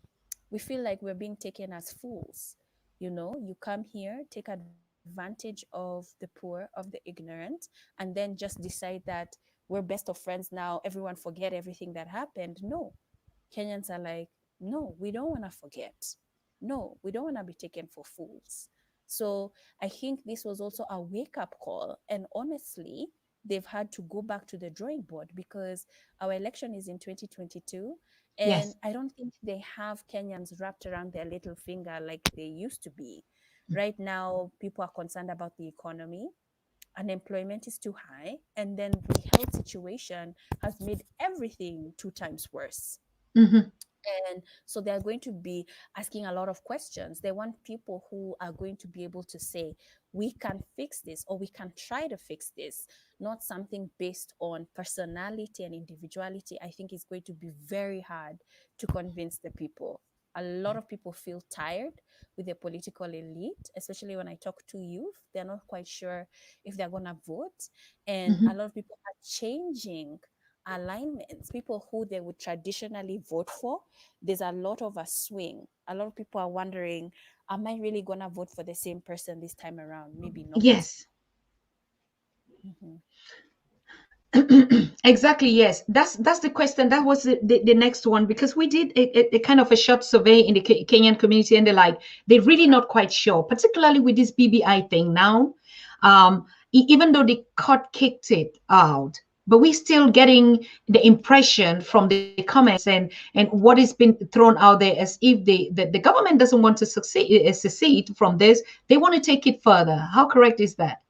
we feel like we're being taken as fools. You come here, take advantage of the poor, of the ignorant, and then just decide that we're best of friends now. Everyone forget everything that happened. No, Kenyans are like, no, we don't want to forget. No, we don't want to be taken for fools. So I think this was also a wake up call. And honestly, they've had to go back to the drawing board, because our election is in 2022. And Yes. I don't think they have Kenyans wrapped around their little finger like they used to be. Right now, people are concerned about the economy. Unemployment is too high. And then the health situation has made everything two times worse. Mhm. And so they are going to be asking a lot of questions. They want people who are going to be able to say, we can fix this, or we can try to fix this, not something based on personality and individuality. I think it's going to be very hard to convince the people. A lot of people feel tired with the political elite, especially when I talk to youth. They're not quite sure if they're going to vote. And a Mhm. lot of people are changing alignments. People who they would traditionally vote for, there's a lot of a swing. A lot of people are wondering, am I really gonna vote for the same person this time around? Maybe not. Yes. Mhm. Exactly, yes, that's the question. That was the next one, because we did a kind of a short survey in the Kenyan community, and they're really not quite sure, particularly with this BBI thing now. Even though the court kicked it out, but we're still getting the impression from the comments and what is been thrown out there, as if the government doesn't want to secede from this. They want to take it further. How correct is that?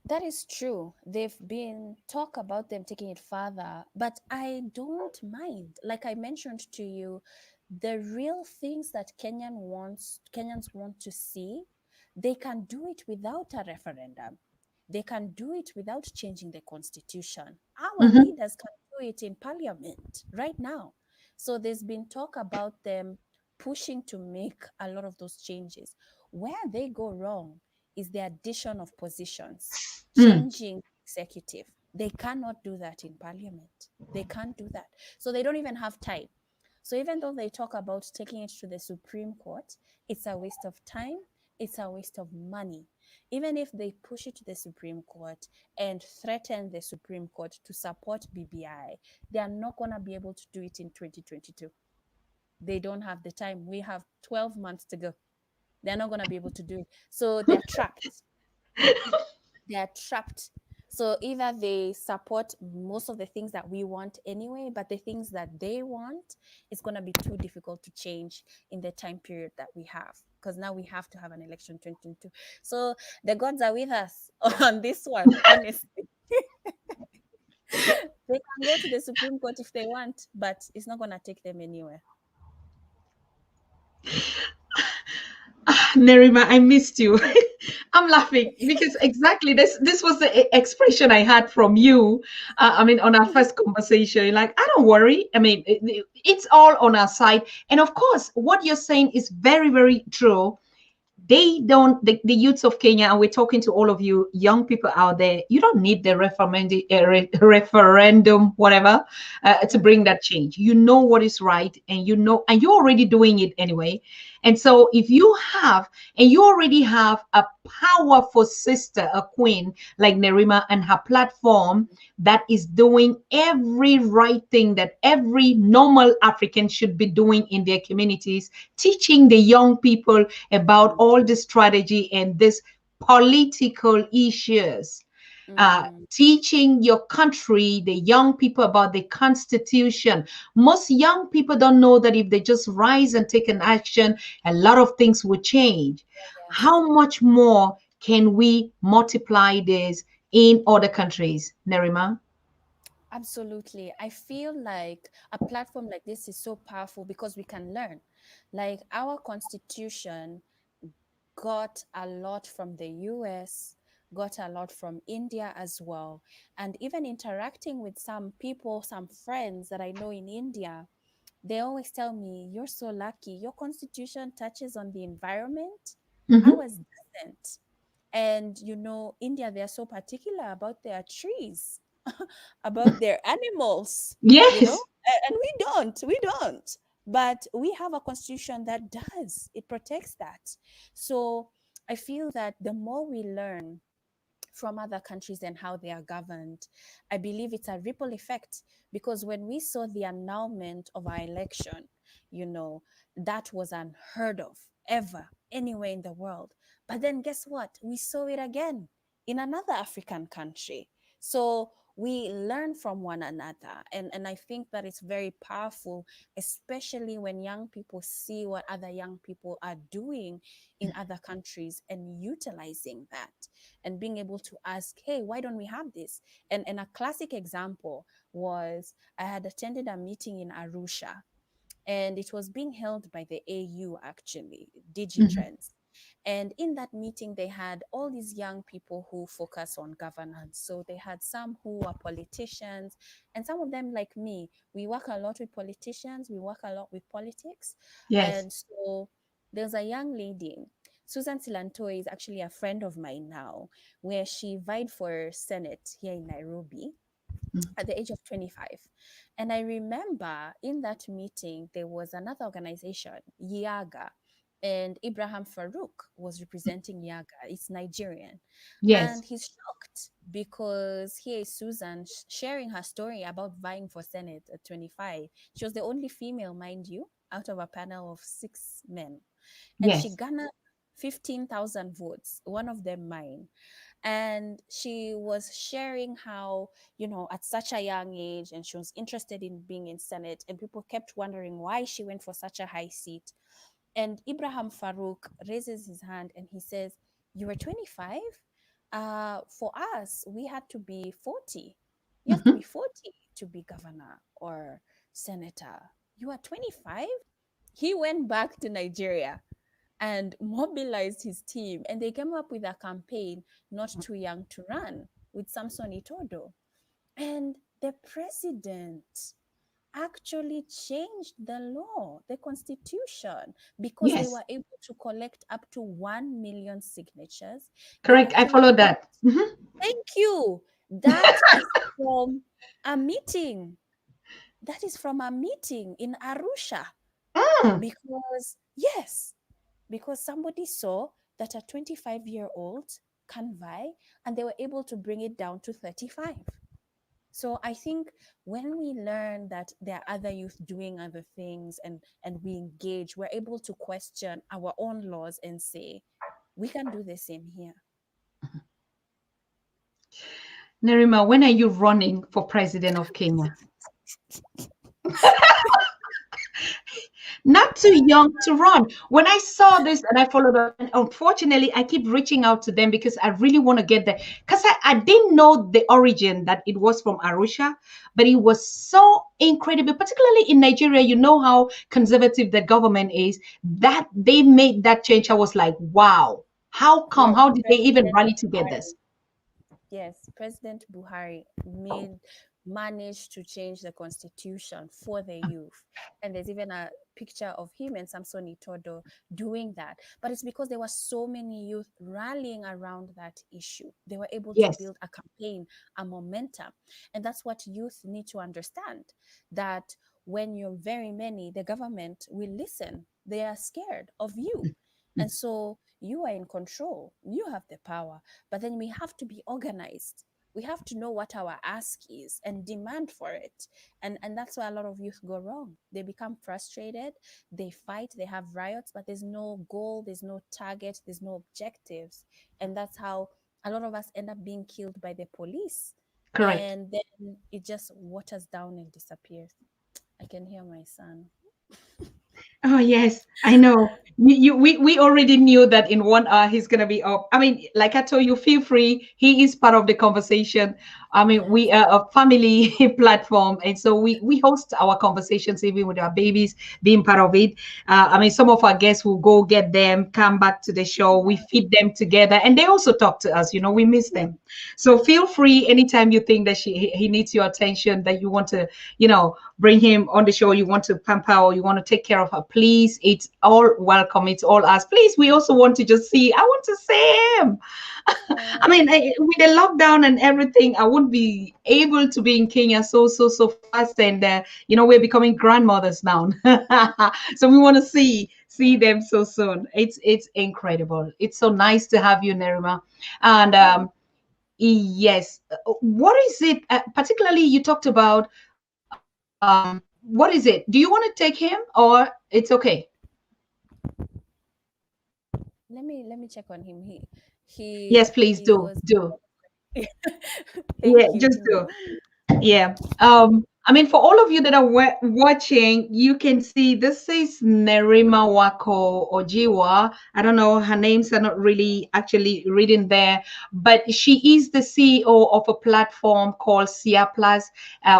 That is true. They've been talk about them taking it further, but I don't mind. Like I mentioned to you, the real things that Kenyans want to see, they can do it without a referendum. They can do it without changing the constitution. Our Mm-hmm. leaders can do it in parliament right now. So there's been talk about them pushing to make a lot of those changes. Where they go wrong is the addition of positions, Mm. changing executive. They cannot do that in parliament. They can't do that. So they don't even have time. So even though they talk about taking it to the Supreme Court, it's a waste of time, it's a waste of money. Even if they push it to the Supreme Court and threaten the Supreme Court to support BBI, they are not going to be able to do it in 2022. They don't have the time. We have 12 months to go. They're not going to be able to do it. So they're trapped. They're trapped. So either they support most of the things that we want anyway, but the things that they want, it's going to be too difficult to change in the time period that we have, because now we have to have an election 2022. So the gods are with us on this one, honestly. They can go to the Supreme Court if they want, but it's not going to take them anywhere. Nerima, I missed you. I'm laughing because exactly this was the expression I had from you. I mean, on our first conversation, like, I don't worry. I mean, it's all on our side. And of course, what you're saying is very, very true. They don't, the youths of Kenya, and we're talking to all of you young people out there, you don't need the referendum, whatever, to bring that change. You know what is right, and you know, and you're already doing it anyway. And so if you have, and you already have a powerful sister, a queen like Nerima and her platform that is doing every right thing that every normal African should be doing in their communities, teaching the young people about all the strategy and this political issues, teaching your country, the young people, about the constitution. Most young people don't know that if they just rise and take an action, a lot of things will change. Yes. How much more can we multiply this in other countries, Nerima? Absolutely. I feel like a platform like this is so powerful because we can learn. Like our constitution got a lot from the US, got a lot from India as well. And even interacting with some people, some friends that I know in India, they always tell me, "You're so lucky. Your constitution touches on the environment. Mhm. Ours doesn't." And you know, India, they're so particular about their trees, about their animals, you know, Yes. and we don't. But we have a constitution that does, it protects that. So I feel that the more we learn from other countries and how they are governed, I believe it's a ripple effect, because when we saw the annulment of our election, you know, that was unheard of ever anywhere in the world. But then guess what? We saw it again in another African country. So we learn from one another. And I think that it's very powerful, especially when young people see what other young people are doing in other countries and utilizing that and being able to ask, hey, why don't we have this? And a classic example was, I had attended a meeting in Arusha, and it was being held by the AU, actually, Mhm. DigiTrends. And in that meeting, they had all these young people who focus on governance. So they had some who are politicians, and some of them, like me, we work a lot with politicians, we work a lot with politics. Yes. And so there's a young lady, Susan Silanto is actually a friend of mine now, where she vied for Senate here in Nairobi Mm. at the age of 25. And I remember in that meeting, there was another organization, Yaga, and Ibrahim Farouk was representing Yaga. It's Nigerian. Yes. And he's shocked because here is Susan sharing her story about vying for Senate at 25. She was the only female, mind you, out of a panel of 6 men. And she Yes. garnered 15,000 votes, one of them mine. And she was sharing how, you know, at such a young age, and she was interested in being in Senate, and people kept wondering why she went for such a high seat. And Ibrahim Farouk raises his hand and he says, "You were 25? For us, we had to be 40. You have to Mhm. be 40 to be governor or senator. You are 25? He went back to Nigeria and mobilized his team, and they came up with a campaign, Not Too Young to Run, with Samson Itodo. And the president actually changed the law, the constitution, because they Yes, were able to collect up to 1 million signatures. They correct. I actually, follow that. Mhm. thank you. That is from a meeting. That is from a meeting in Arusha. Mm, Because, yes, because somebody saw that a 25-year-old can vie and they were able to bring it down to 35. So I think when we learn that there are other youth doing other things, and we engage, we're able to question our own laws and say, we can do the same here. Nerima, when are you running for president of Kenya? Not too young to run. When I saw this and I followed up, and unfortunately, I keep reaching out to them because I really want to get there. Because I didn't know the origin that it was from Arusha, but it was so incredible, particularly in Nigeria. You know how conservative the government is, that they made that change. I was like, wow, how come? Yes, How did they even President rally to get Buhari. this? Yes, President Buhari managed to change the constitution for the youth. And there's even a picture of him and Samson Itodo doing that. But it's because there were so many youth rallying around that issue. They were able to Yes, build a campaign, a momentum. And that's what youth need to understand, that when you're very many, the government will listen. They are scared of you. And so you are in control, you have the power, but then we have to be organized. We have to know what our ask is and demand for it. And that's why a lot of youth go wrong. They become frustrated, they fight, they have riots, but there's no goal, there's no target, there's no objectives. And that's how a lot of us end up being killed by the police. correct. And then it just waters down and disappears. I can hear my son. Oh yes, I know. We already knew that in 1 hour he's gonna be up. I mean, like I told you, feel free. He is part of the conversation. I mean, we are a family platform, and so we host our conversations even with our babies being part of it. I mean, some of our guests will go get them, come back to the show. We feed them together, and they also talk to us. You know, we miss them. So feel free anytime you think that he needs your attention, that you want to, bring him on the show, you want to pamper or you want to take care of her, please, it's all welcome, it's all us. Please, we also want to just see, I want to see him. I mean, with the lockdown and everything, I wouldn't be able to be in Kenya so fast, and we're becoming grandmothers now. So we want to see them so soon. It's incredible. It's so nice to have you, Nerima. And yes, what is it particularly you talked about? What is it? Do you want to take him or it's okay? Let me check on him. He Yes, please he do. was Do. Yeah, thank you. just do. Yeah. I mean, for all of you that are watching, you can see this is Nerima Wako or Jiwa. I don't know, her names are not really actually written there, but she is the CEO of a platform called Sia Plus,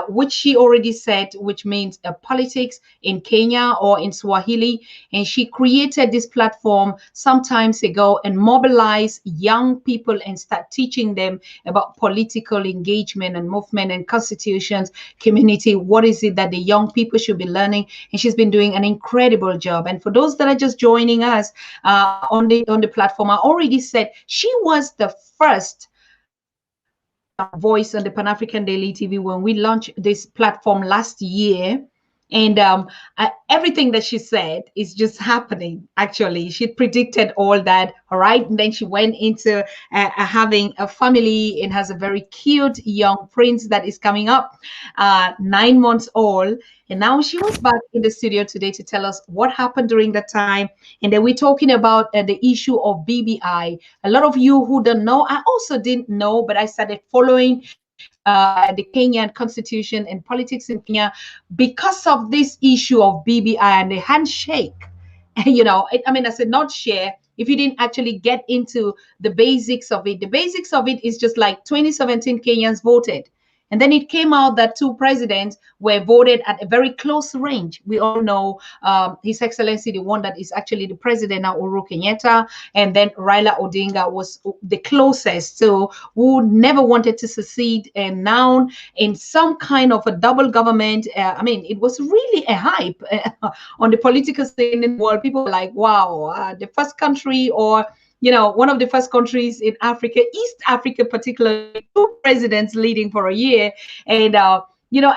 which she already said, which means politics in Kenya or in Swahili. And she created this platform some times ago and mobilized young people and start teaching them about political engagement and movement and constitutions, community. What is it that the young people should be learning? And she's been doing an incredible job. And for those that are just joining us on the platform, I already said she was the first voice on the Pan African Daily TV when we launched this platform last year. And everything that she said is just happening. Actually, she predicted all that. All right. And then she went into having a family and has a very cute young prince that is coming up, 9 months old. And now she was back in the studio today to tell us what happened during that time. And then we're talking about the issue of BBI. A lot of you who don't know, I also didn't know, but I started following the Kenyan constitution and politics in Kenya because of this issue of BBI and the handshake. I mean, I said not share. If you didn't actually get into the basics of it is just like 2017 Kenyans voted. And then it came out that two presidents were voted at a very close range. We all know His Excellency, the one that is actually the president now, Uhuru Kenyatta, and then Raila Odinga was the closest. So who never wanted to secede, and now in some kind of a double government. I mean, it was really a hype on the political scene in the world. People were like, wow, the first country, or one of the first countries in Africa, East Africa particularly, two presidents leading for a year. And,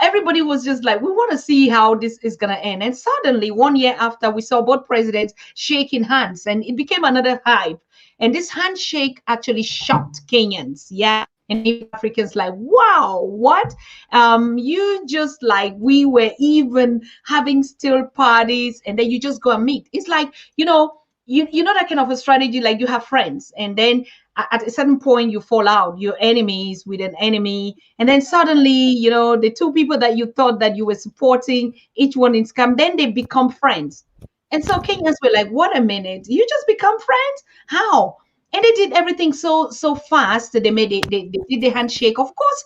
everybody was just like, we want to see how this is going to end. And suddenly, 1 year after, we saw both presidents shaking hands, and it became another hype. And this handshake actually shocked Kenyans. Yeah. And even Africans like, wow, what? You just like, we were even having still parties, and then you just go and meet. It's like, you know that kind of a strategy, like you have friends, and then at a certain point you fall out, you're enemies with an enemy, and then suddenly, the two people that you thought that you were supporting, each one in scam, then they become friends. And so Kenyans were like, what a minute, you just become friends? How? And they did everything so fast. They made it, they did the handshake. Of course,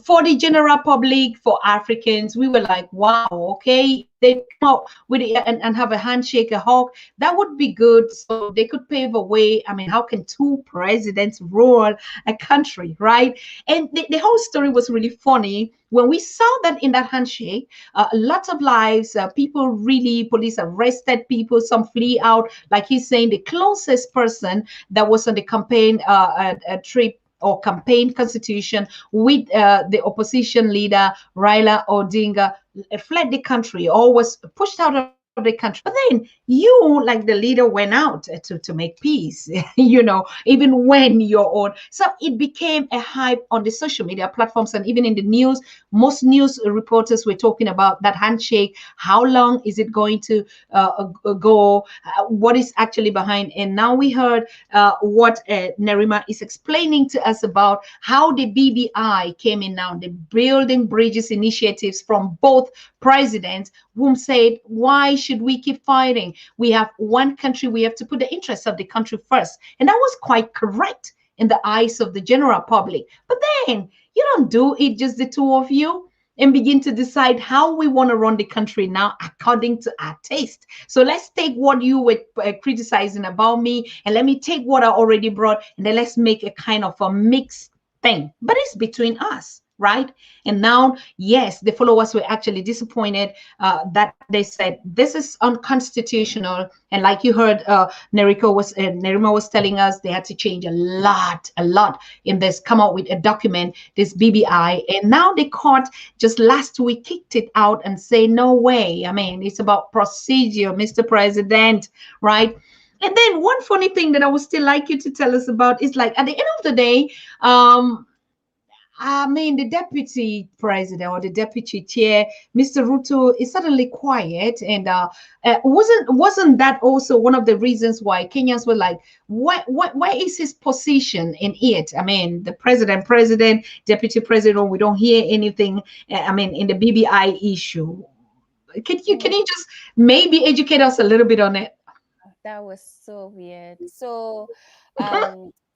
for the general public, for Africans, we were like, wow, okay, they come out with it and have a handshake, a hug, that would be good. So they could pave a way. I mean, how can two presidents rule a country, right? And the whole story was really funny. When we saw that in that handshake, lots of lives, people really, police arrested people, some flee out. Like he's saying, the closest person that was on the campaign trip or campaign constitution with the opposition leader, Raila Odinga, fled the country or was pushed out of the country. But then you, like the leader, went out to make peace, even when you're on. So it became a hype on the social media platforms and even in the news. Most news reporters were talking about that handshake. How long is it going to go? What is actually behind? And now we heard what Nerima is explaining to us about how the BBI came in now, the Building Bridges initiatives from both presidents, whom said, why should we keep fighting? We have one country, we have to put the interests of the country first. And that was quite correct in the eyes of the general public. But then you don't do it, just the two of you, and begin to decide how we want to run the country now according to our taste. So let's take what you were criticizing about me, and let me take what I already brought, and then let's make a kind of a mixed thing. But it's between us, right? And now, yes, the followers were actually disappointed that they said this is unconstitutional. And like you heard, Nerima was telling us, they had to change a lot in this, come out with a document, this BBI. And now the court just last week kicked it out and say, no way. I mean, it's about procedure, Mr. President, right? And then one funny thing that I would still like you to tell us about is, like, at the end of the day, I mean, the deputy president or the deputy chair, Mr. Ruto, is suddenly quiet, and wasn't that also one of the reasons why Kenyans were like, why is his position in it? I mean, the president, deputy president, we don't hear anything. I mean, in the BBI issue, can you just maybe educate us a little bit on it? That was so weird. So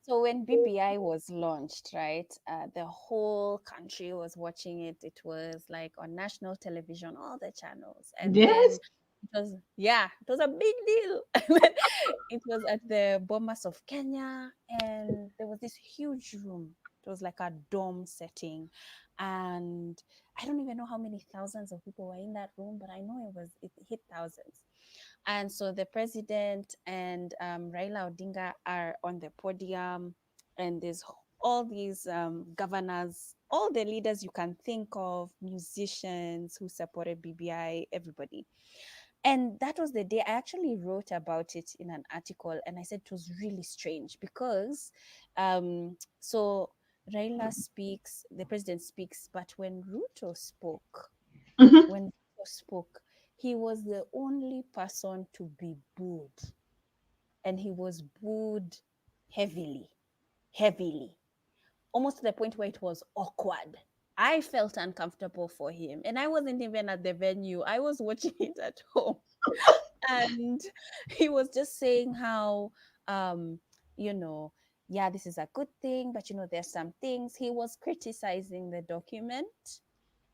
when BBI was launched, right, the whole country was watching it. It was like on national television, all the channels, and then Yes. it was a big deal. And then it was at the Bomas of Kenya, and there was this huge room. It was like a dome setting, and I don't even know how many thousands of people were in that room, but I know it hit thousands. And so the president and Raila Odinga are on the podium, and there's all these governors, all the leaders you can think of, musicians who supported BBI, everybody. And that was the day I actually wrote about it in an article, and I said it was really strange because so Raila speaks, the president speaks, but when Ruto spoke, Mhm. when Ruto spoke, he was the only person to be booed, and he was booed heavily, heavily, almost to the point where it was awkward. I felt uncomfortable for him, and I wasn't even at the venue. I was watching it at home, and he was just saying how, um, you know, yeah, this is a good thing, but there's some things. He was criticizing the document,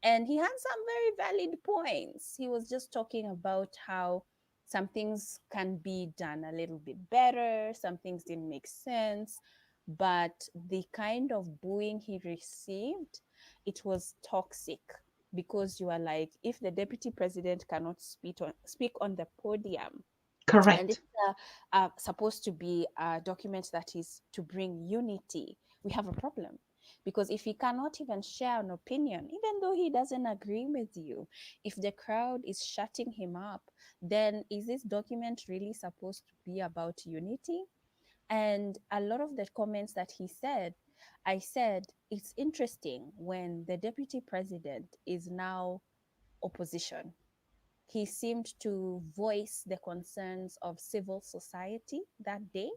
and he had some very valid points. He was just talking about how some things can be done a little bit better, some things didn't make sense, but the kind of booing he received, it was toxic, because you are like, if the deputy president cannot speak on the podium, and Correct. it's supposed to be a document that is to bring unity, we have a problem. Because if he cannot even share an opinion, even though he doesn't agree with you, if the crowd is shutting him up, then is this document really supposed to be about unity? And a lot of the comments that he said, I said, it's interesting when the deputy president is now opposition. He seemed to voice the concerns of civil society that day.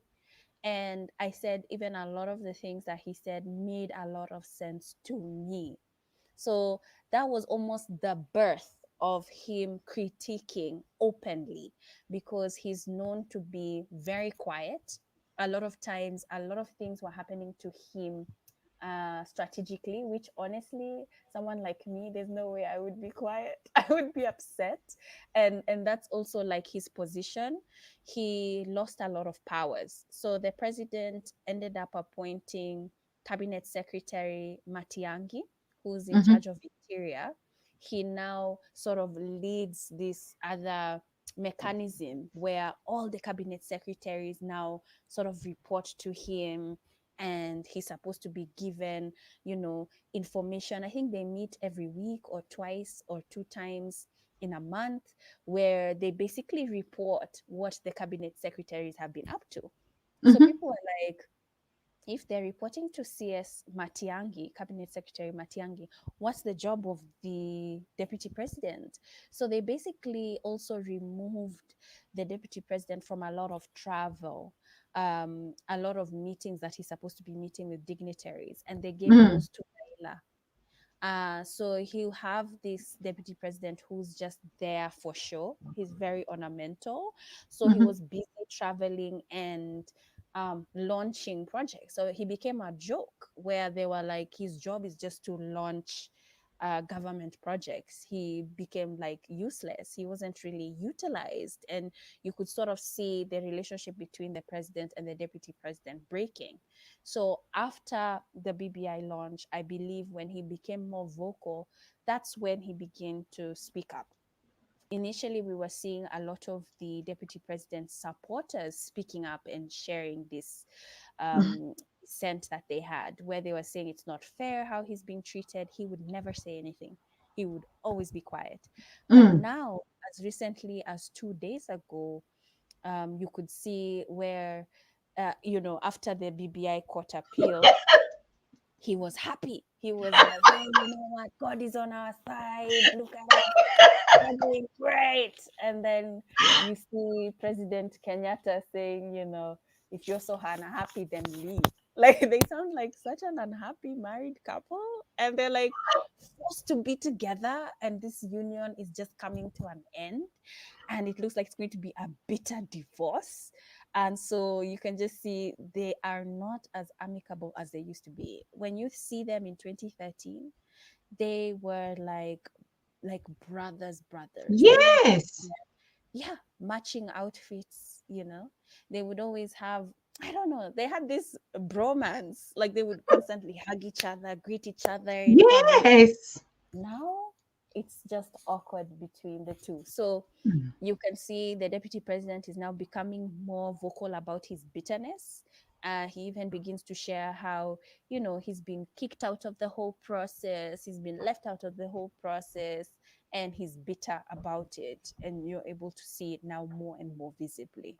And I said, even a lot of the things that he said made a lot of sense to me. So that was almost the birth of him critiquing openly, because he's known to be very quiet. A lot of times, a lot of things were happening to him strategically, which honestly, someone like me, there's no way I would be quiet. I would be upset. And that's also like his position. He lost a lot of powers. So the president ended up appointing Cabinet Secretary Matiangi, who's in Mm-hmm. charge of Interior. He now sort of leads this other mechanism where all the cabinet secretaries now sort of report to him, and he's supposed to be given, information. I think they meet every week or twice or two times in a month, where they basically report what the cabinet secretaries have been up to. So Mm-hmm. people are like, if they're reporting to CS Matiangi, Cabinet Secretary Matiangi, what's the job of the deputy president? So they basically also removed the deputy president from a lot of travel, a lot of meetings that he's supposed to be meeting with dignitaries, and they gave Mm-hmm. those to Raila. So he'll have this deputy president who's just there for show. He's very ornamental. So he Mm-hmm. was busy traveling and launching projects. So he became a joke, where they were like, his job is just to launch government projects. He became like useless. He wasn't really utilized. And you could sort of see the relationship between the president and the deputy president breaking. So after the BBI launch, I believe when he became more vocal, that's when he began to speak up. Initially, we were seeing a lot of the deputy president's supporters speaking up and sharing this dissent that they had, where they were saying it's not fair how he's being treated. He would never say anything. He would always be quiet. But Mm-hmm. now, as recently as 2 days ago, you could see where, after the BBI court appeal, he was happy. He was like, hey, you know what? God is on our side. Look at us. We're doing great. And then you see President Kenyatta saying, if you're so unhappy, then leave. Like, they sound like such an unhappy married couple. And they're like forced to be together. And this union is just coming to an end. And it looks like it's going to be a bitter divorce. And so you can just see they are not as amicable as they used to be. When you see them in 2013, they were like brothers. They even had, Yes. yeah, matching outfits. They would always have, I don't know, they had this bromance. Like, they would constantly hug each other, greet each other in public. Yes. Now it's just awkward between the two. So Mm. you can see the deputy president is now becoming more vocal about his bitterness. He even begins to share how, he's been kicked out of the whole process, he's been left out of the whole process, and he's bitter about it. And you're able to see it now more and more visibly.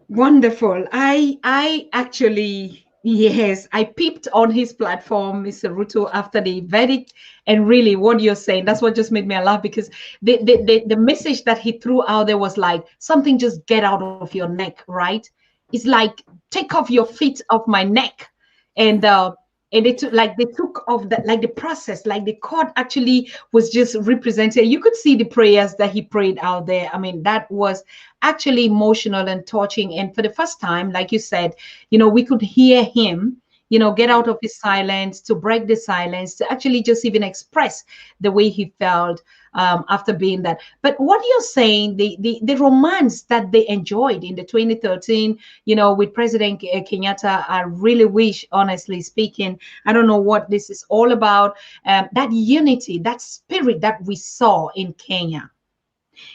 Wonderful. I actually, yes, I peeped on his platform, Mr. Ruto, after the verdict, and really what you're saying, that's what just made me laugh, because the message that he threw out there was like something, just get out of your neck, right? It's like, take off your feet off my neck. And and they took off that, like the process, like the court actually was just represented. You could see the prayers that he prayed out there. I mean, that was actually emotional and touching. And for the first time, like you said, we could hear him, get out Mm. of his silence, to break the silence, to actually just even express the way he felt after being that. But what you're saying, the romance that they enjoyed in the 2013, with President Kenyatta, I really wish, honestly speaking, I don't know what this is all about. That unity, that spirit that we saw in Kenya,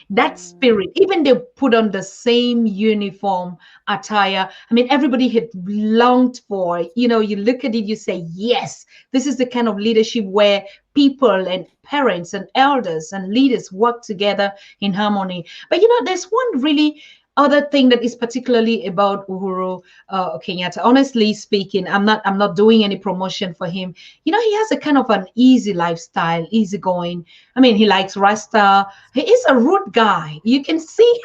that Mm. spirit, even they put on the same uniform attire. I mean, everybody had longed for, you look at it, you say, yes, this is the kind of leadership where people and parents and elders and leaders work together in harmony. But there's one really other thing that is particularly about Uhuru Kenyatta. Honestly speaking, I'm not doing any promotion for him. He has a kind of an easy lifestyle, easygoing. I mean, he likes Rasta. He is a rude guy. You can see.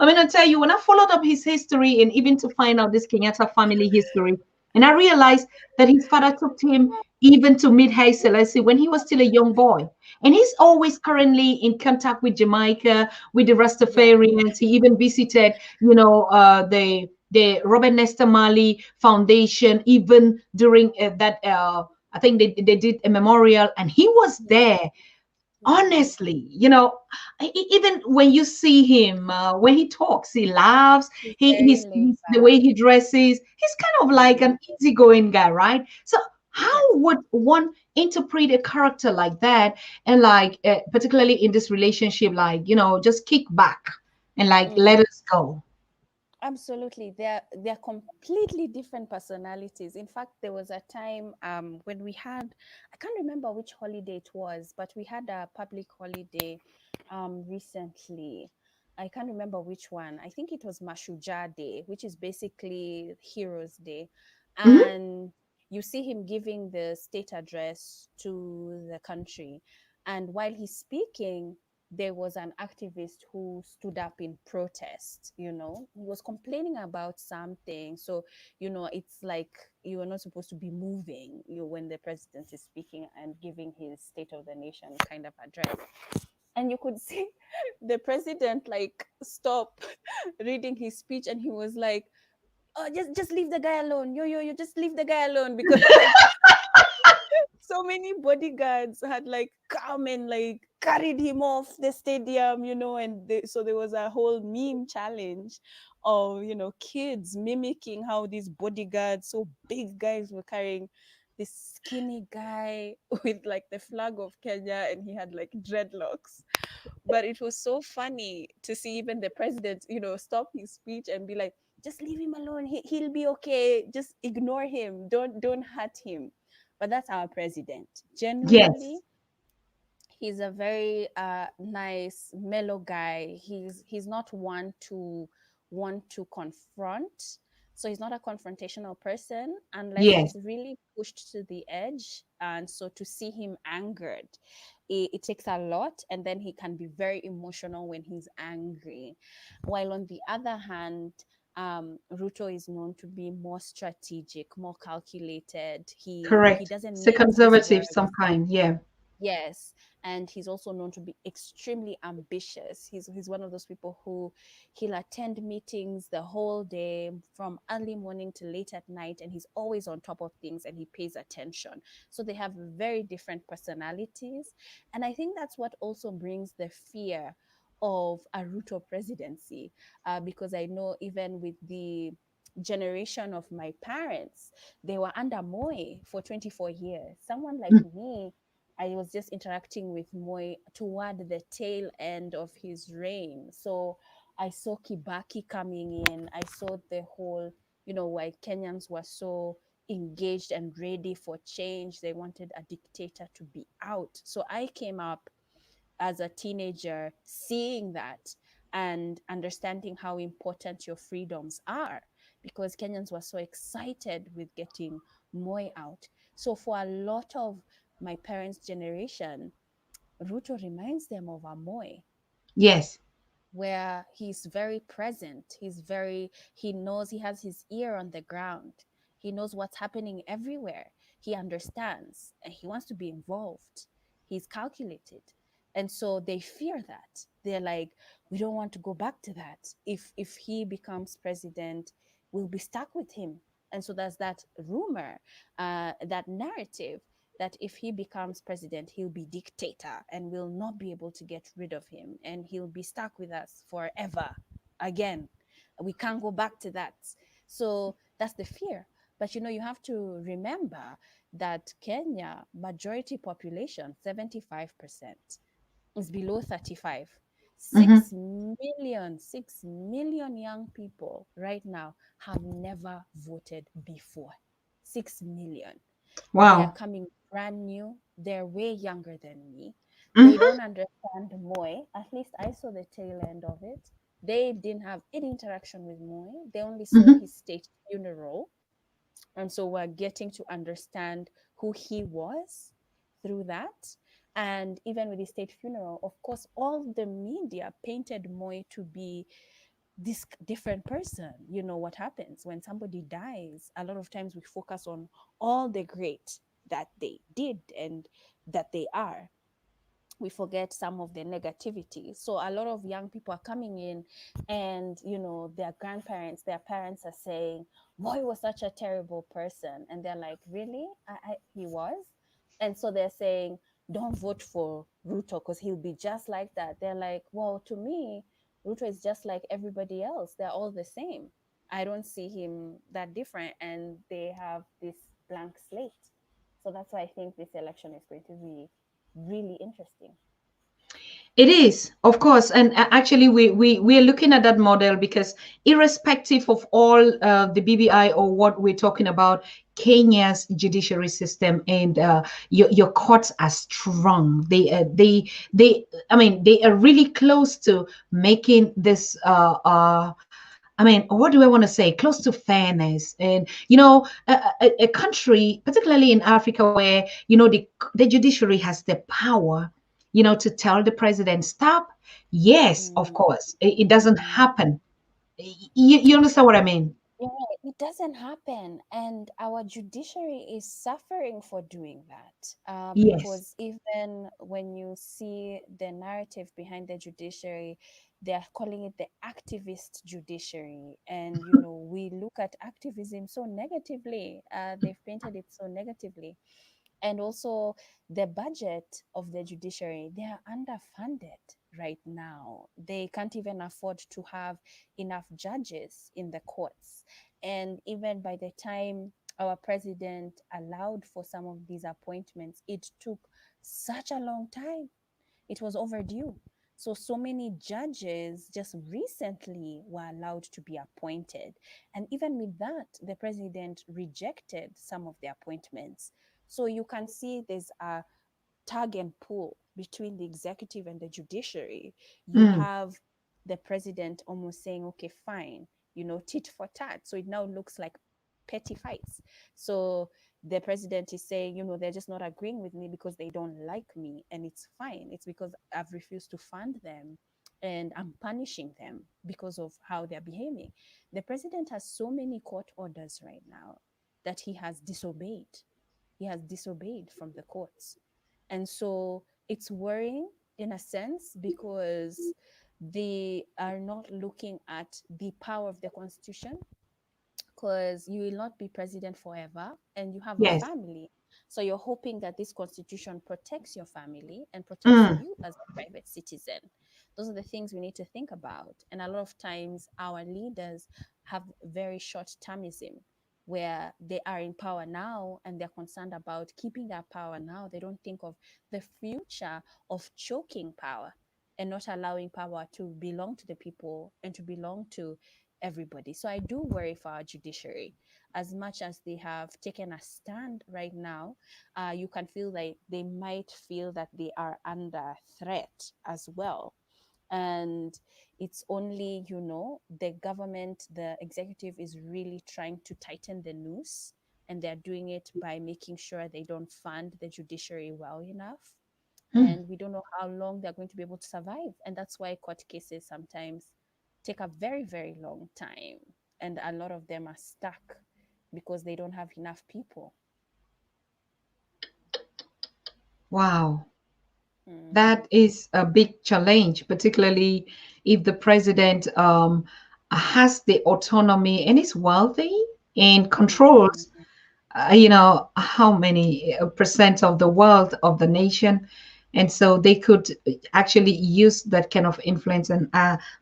I mean, I tell you, when I followed up his history and even to find out this Kenyatta family history, and I realized that his father took him even to meet Haile Selassie when he was still a young boy. And he's always currently in contact with Jamaica, with the Yeah. Rastafarians. He even visited, the Robert Nesta Marley Foundation, even during that. I think they did a memorial, and he was there. Mm. Honestly, even when you see him, when he talks, he laughs. He's very laid He's the back. way he dresses. He's kind of like Mm. an easygoing guy, right? So how Yes. would one interpret a character like that, and like particularly in this relationship, like just kick back and like let Mm. us go? Absolutely. They're completely different personalities. In fact, there was a time when we had, I can't remember which holiday it was, but we had a public holiday recently. I can't remember which one. I think it was Mashuja Day, which is basically Heroes Day. Mhm. And you see him giving the state address to the country. And while he's speaking, there was an activist who stood up in protest. He was complaining about something. So it's like you are not supposed to be moving when the president is speaking and giving his state of the nation kind of address. And you could see the president like stop reading his speech, and he was like, oh, just leave the guy alone. Yo, just leave the guy alone, because like so many bodyguards had like come and like carried him off the stadium, and so there was a whole meme challenge of kids mimicking how these bodyguards, so big guys, were carrying this skinny guy with like the flag of Kenya, and he had like dreadlocks. But it was so funny to see even the president, stop his speech and be like, just leave him alone. He'll be okay. Just ignore him. Don't hurt him. But that's our president. Genuinely, Yes, he's a very nice, mellow guy. He's not one to want to confront. So he's not a confrontational person unless yes, he's really pushed to the edge. And so to see him angered, it takes a lot. And then he can be very emotional when he's angry. While on the other hand, Ruto is known to be more strategic, more calculated. He correct. doesn't It's a mince his conservative words. some kind. Yeah. Yes, and he's also known to be extremely ambitious. He's one of those people who he'll attend meetings the whole day from early morning to late at night, and he's always on top of things and he pays attention. So they have very different personalities, and I think that's what also brings the fear of a Ruto presidency, because I know even with the generation of my parents, they were under Moi for 24 years. Someone like Mm. me, I was just interacting with Moi toward the tail end of his reign. So I saw Kibaki coming in. I saw the whole, why Kenyans were so engaged and ready for change. They wanted a dictator to be out. So I came up as a teenager seeing that and understanding how important your freedoms are, because Kenyans were so excited with getting Moi out. So for a lot of my parents' generation, Ruto reminds them of a Moi, Yes. where he's very present. He knows, he has his ear on the ground. He knows what's happening everywhere. He understands and he wants to be involved. He's calculated. And so they fear that. They're like, we don't want to go back to that. If he becomes president, we'll be stuck with him. And so there's that rumor, that narrative that if he becomes president, he'll be dictator and we'll not be able to get rid of him and he'll be stuck with us forever again. We can't go back to that. So that's the fear. But you have to remember that Kenya majority population 75% is below 35. Mm-hmm. 6 million young people right now have never voted before. 6 million. They are Wow. coming brand new. They're way younger than me. They Mm-hmm. don't understand Moy. At least I saw the tail end of it. They didn't have any interaction with Moy. They only saw Mm-hmm. his state funeral. And so we're getting to understand who he was through that. And even with the state funeral, of course, all the media painted Moy to be this different person. You know what happens when somebody dies? A lot of times we focus on all the great that they did and that they are. We forget some of the negativity. So a lot of young people are coming in and their grandparents, their parents are saying, boy was such a terrible person. And they're like, really? He was? And so they're saying, don't vote for Ruto because he'll be just like that. They're like, well, to me, Ruto is just like everybody else. They're all the same. I don't see him that different. And they have this blank slate. So that's why I think this election is going to be really interesting. It is, of course, and actually, we are looking at that model because, irrespective of all the BBI or what we're talking about, Kenya's judiciary system and your courts are strong. They. I mean, they are really close to making this. I mean, what do I want to say? Close to fairness, and a country, particularly in Africa, where the judiciary has the power to tell the president, stop. Yes, of Mm, course. It doesn't mm. happen. You understand what I mean? You're right. It doesn't happen. And our judiciary is suffering for doing that. Yes. Because even when you see the narrative behind the judiciary, they're calling it the activist judiciary. And, we look at activism so negatively. They've painted it so negatively. And also the budget of the judiciary, they are underfunded right now. They can't even afford to have enough judges in the courts. And even by the time our president allowed for some of these appointments, it took such a long time. It was overdue. So many judges just recently were allowed to be appointed. And even with that, the president rejected some of the appointments. So you can see there's a tug and pull between the executive and the judiciary. You Mm, have the president almost saying, okay, fine, tit for tat. So it now looks like petty fights. So the president is saying, they're just not agreeing with me because they don't like me. And it's fine. It's because I've refused to fund them and I'm punishing them because of how they're behaving. The president has so many court orders right now that he has disobeyed. He has disobeyed from the courts. And so it's worrying in a sense because they are not looking at the power of the constitution, because you will not be president forever and you have a yes. family. So you're hoping that this constitution protects your family and protects Mm, you as a private citizen. Those are the things we need to think about. And a lot of times our leaders have very short termism where they are in power now and they're concerned about keeping that power now. They don't think of the future of choking power and not allowing power to belong to the people and to belong to everybody. So I do worry for our judiciary. As much as they have taken a stand right now, you can feel like they might feel that they are under threat as well. And it's only, the government, the executive is really trying to tighten the noose, and they're doing it by making sure they don't fund the judiciary well enough. mm. And we don't know how long they're going to be able to survive. And that's why court cases sometimes take a very, very long time. And a lot of them are stuck because they don't have enough people. Wow. Mm, That is a big challenge, particularly if the president has the autonomy and is wealthy and mm, controls, how many percent of the wealth of the nation. And so they could actually use that kind of influence. And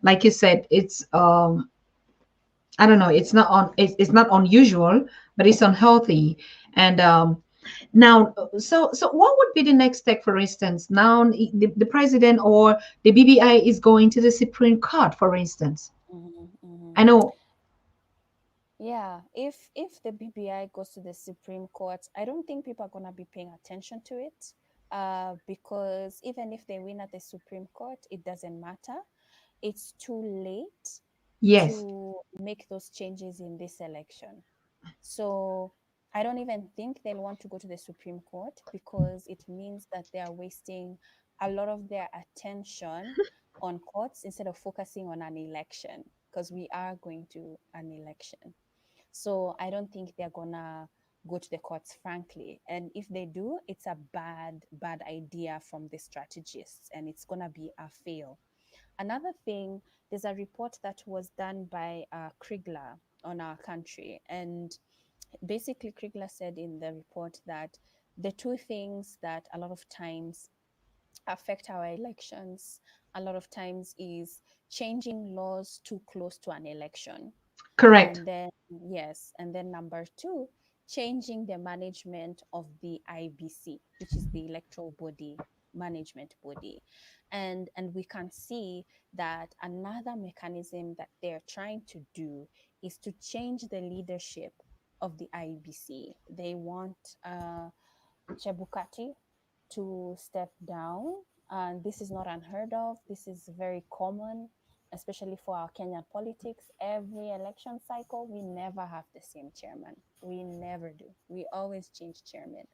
like you said, it's I don't know, it's not unusual, but it's unhealthy. And now, so what would be the next step, for instance? Now, the president or the BBI is going to the Supreme Court, for instance. I mhm. know, Yeah, if the BBI goes to the Supreme Court, I don't think people are gonna be paying attention to it. Because even if they win at the Supreme Court, it doesn't matter. It's too late yes, to make those changes in this election. So I don't even think they'll want to go to the Supreme Court, because it means that they are wasting a lot of their attention on courts instead of focusing on an election, because we are going to an election. So I don't think they're gonna go to the courts, frankly. And if they do, it's a bad idea from the strategists, and it's gonna be a fail. Another thing, there's a report that was done by Krigler on our country, and basically Krigler said in the report that the two things that a lot of times affect our elections a lot of times is changing laws too close to an election. correct. And then, yes, and then number two, changing the management of the IBC, which is the electoral body management body. And we can see that another mechanism that they're trying to do is to change the leadership of the IBC. They want Chebukati to step down. And this is not unheard of. This is very common, especially for our Kenyan politics. Every election cycle, we never have the same chairman. We never do. We always change chairman.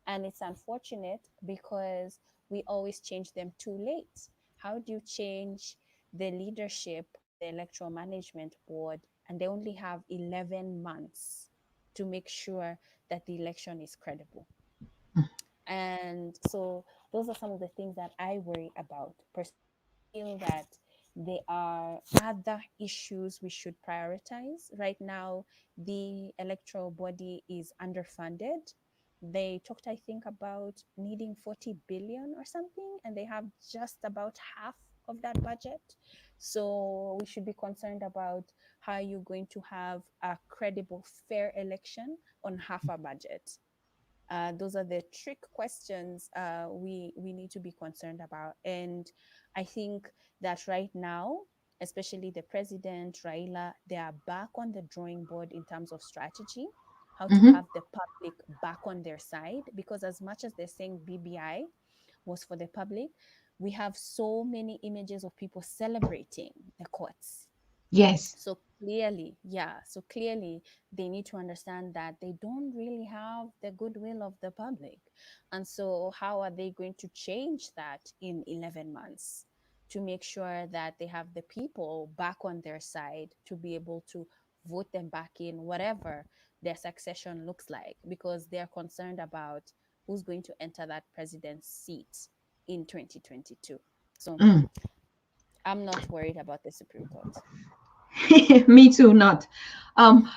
And it's unfortunate because we always change them too late. How do you change the leadership of the electoral management board and they only have 11 months to make sure that the election is credible? And so those are some of the things that I worry about. Personally, I feel that there are other issues we should prioritize. Right now, the electoral body is underfunded. They talked, I think, about needing 40 billion or something, and they have just about half of that budget. So we should be concerned about how you're going to have a credible, fair election on half a budget. Those are the trick questions we need to be concerned about. And I think that right now, especially the president, Raila, they are back on the drawing board in terms of strategy, how to Hmm. have the public back on their side. Because as much as they're saying BBI was for the public, we have so many images of people celebrating the courts. Yes. So clearly, yeah, so clearly they need to understand that they don't really have the goodwill of the public. And so how are they going to change that in 11 months to make sure that they have the people back on their side to be able to vote them back in, whatever their succession looks like, because they're concerned about who's going to enter that president's seat in 2022. So Mm. I'm not worried about the Supreme Court. Me too, not. Um,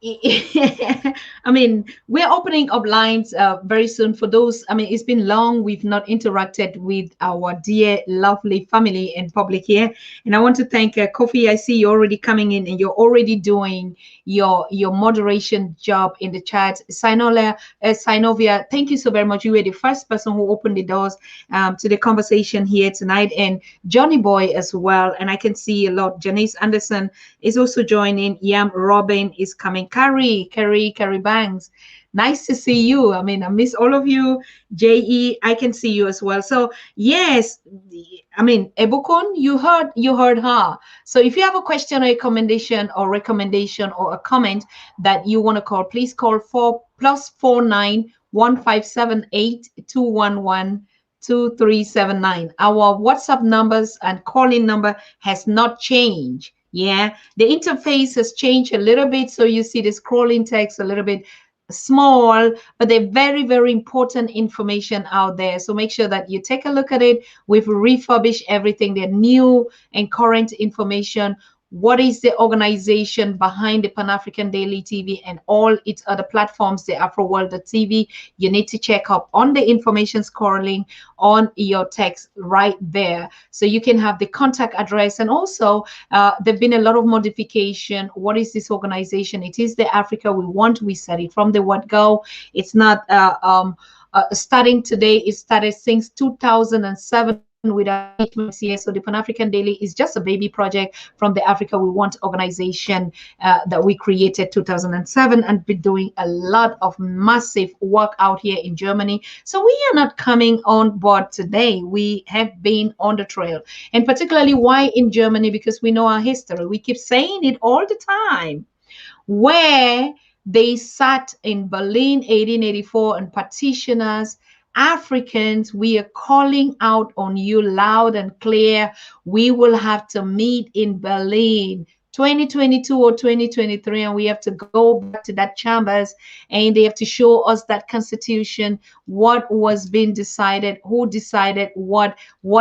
I mean, we're opening up lines very soon for those. I mean, it's been long. We've not interacted with our dear, lovely family in public here. And I want to thank Kofi. I see you already coming in and you're already doing your moderation job in the chat. Sinovia, thank you so very much. You were the first person who opened the doors to the conversation here tonight. And Johnny Boy as well. And I can see a lot. Janice Anderson is also joining. Yam Robin is coming. Carrie Banks. Nice to see you. I mean, I miss all of you. JE, I can see you as well. So yes, I mean, Ebukon, you heard her. So if you have a question or a recommendation or a comment that you want to call, please call 4+49 1578 211 2379. Our WhatsApp numbers and calling number has not changed. Yeah, the interface has changed a little bit. So you see the scrolling text a little bit small, but they're very, very important information out there. So make sure that you take a look at it. We've refurbished everything. They're new and current information. What is the organization behind the Pan-African Daily TV and all its other platforms, the AfroWorld.tv? You need to check up on the information scrolling on your text right there. So you can have the contact address. And also, there've been a lot of modification. What is this organization? It is the Africa we want. We said it from the word go. It's not starting today. It started since 2007 with our engagements here. So the Pan-African Daily is just a baby project from the Africa We Want organization that we created 2007 and been doing a lot of massive work out here in Germany. So we are not coming on board today. We have been on the trail, and particularly why in Germany, because we know our history. We keep saying it all the time, where they sat in Berlin 1884 and petitioners, Africans, we are calling out on you loud and clear. We will have to meet in Berlin 2022 or 2023, and we have to go back to that chambers and they have to show us that constitution, what was being decided, who decided what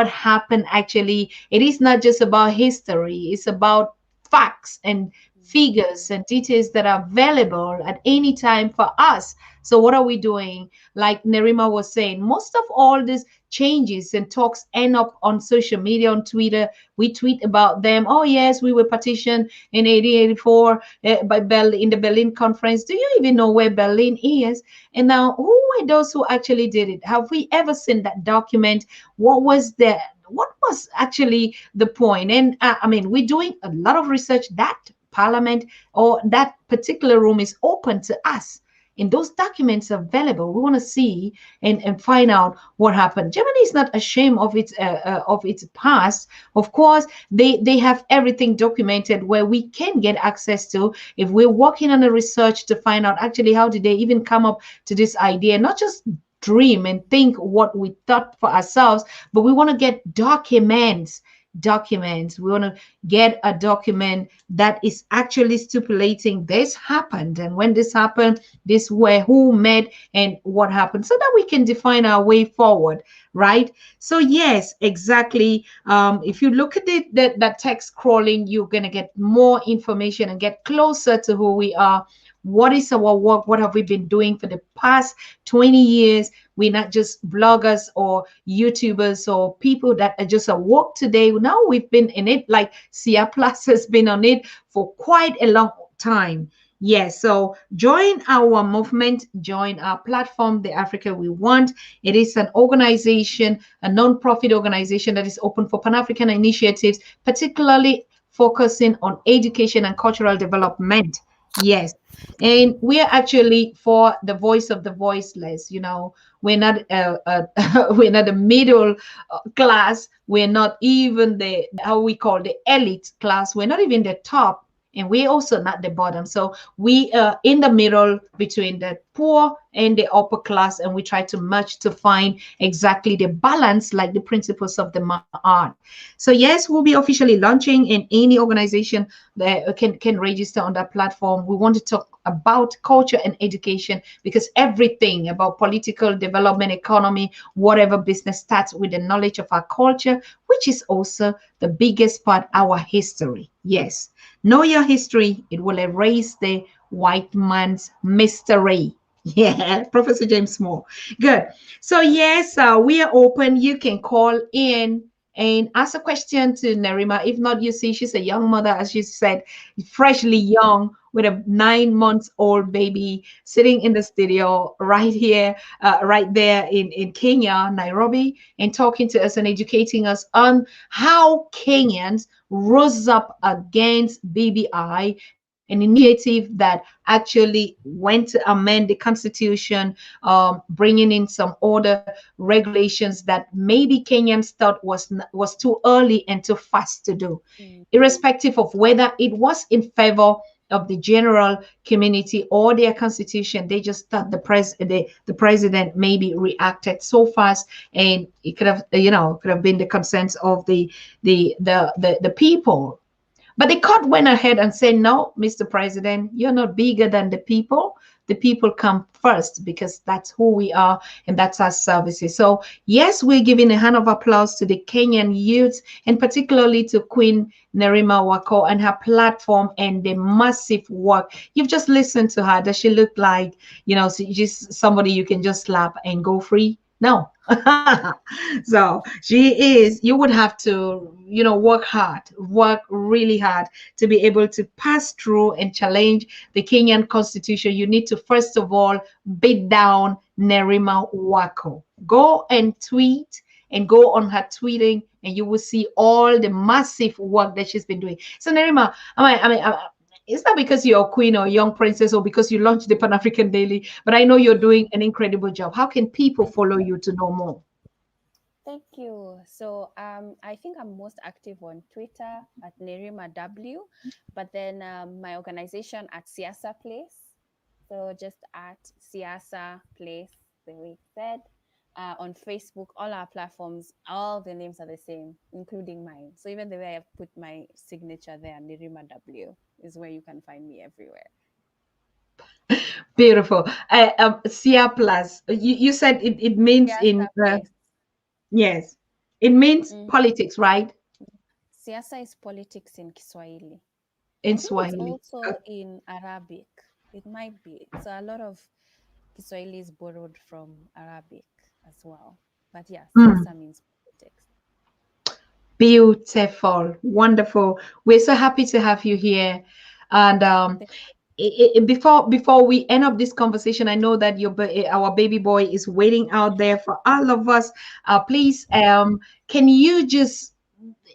happened actually. It is not just about history, it's about facts and figures and details that are available at any time for us. So what are we doing? Like Nerima was saying, most of all these changes and talks end up on social media, on Twitter. We tweet about them. Oh yes, we were petitioned in 1884 by in the Berlin conference. Do you even know where Berlin is? And now, who were those who actually did it? Have we ever seen that document? What was the what was actually the point? And I mean, we're doing a lot of research. That parliament or that particular room is open to us, and those documents are available. We want to see and find out what happened. Germany is not ashamed of its past. Of course, they have everything documented where we can get access to if we're working on a research to find out actually how did they even come up to this idea, not just dream and think what we thought for ourselves, but we want to get documents. We want to get a document that is actually stipulating this happened, and when this happened, this where who met and what happened, so that we can define our way forward, right? So yes, exactly. If you look at that text scrolling, you're going to get more information and get closer to who we are. What is our work? What have we been doing for the past 20 years? We're not just bloggers or YouTubers or people that are just at work today. Now we've been in it, like Sia Plus has been on it for quite a long time. Yes, so join our movement, join our platform, The Africa We Want. It is an organization, a non-profit organization that is open for Pan-African initiatives, particularly focusing on education and cultural development. Yes. And we are actually for the voice of the voiceless. You know, we're not we're not the middle class. We're not even the how we call the elite class. We're not even the top, and we're also not the bottom. So we are in the middle between the poor and the upper class, and we try to merge to find exactly the balance, like the principles of the art. So yes, we'll be officially launching, in any organization that can register on that platform. We want to talk about culture and education, because everything about political development, economy, whatever business starts with the knowledge of our culture, which is also the biggest part, our history. Yes, know your history. It will erase the white man's mystery. Yeah, Professor James Moore. Good. So yes, we are open. You can call in and ask a question to Nerima. If not, you see, she's a young mother, as she said, freshly young, with a 9-month-old baby, sitting in the studio right here, right there in Kenya, Nairobi, and talking to us and educating us on how Kenyans rose up against BBI, an initiative that actually went to amend the constitution, bringing in some order, regulations that maybe Kenyans thought was too early and too fast to do, irrespective of whether it was in favor of the general community or their constitution. They just thought the president maybe reacted so fast, and it could have, could have been the consent of the people. But the court went ahead and said, no, Mr. President, you're not bigger than the people. The people come first because that's who we are and that's our services. So, yes, we're giving a hand of applause to the Kenyan youth and particularly to Queen Nerima Wako and her platform and the massive work. You've just listened to her. Does she look like, just somebody you can just slap and go free? No. So she is, you would have to, work hard, work really hard to be able to pass through and challenge the Kenyan constitution. You need to, first of all, beat down Nerima Wako. Go and tweet and go on her tweeting, and you will see all the massive work that she's been doing. So, Nerima, it's not because you're a queen or a young princess or because you launched the Pan African Daily, but I know you're doing an incredible job. How can people follow you to know more? Thank you. So I think I'm most active on Twitter at Nerima W, but then my organization at Siasa Place. So just at Siasa Place, the way it said. On Facebook, all our platforms, all the names are the same, including mine. So even the way I put my signature there, Nerima W, is where you can find me everywhere. Beautiful. Sia Plus, you said it means Siasa in, Place. yes, it means Mm. politics, right? Siasa is politics in Kiswahili. In I think it's Swahili. also in Arabic. It might be. So a lot of Kiswahili is borrowed from Arabic as well. But yeah, Mm, siasa means politics. beautiful. Wonderful. We're so happy to have you here. And Thank before we end up this conversation, I know that our baby boy is waiting out there for all of us. Please, can you just,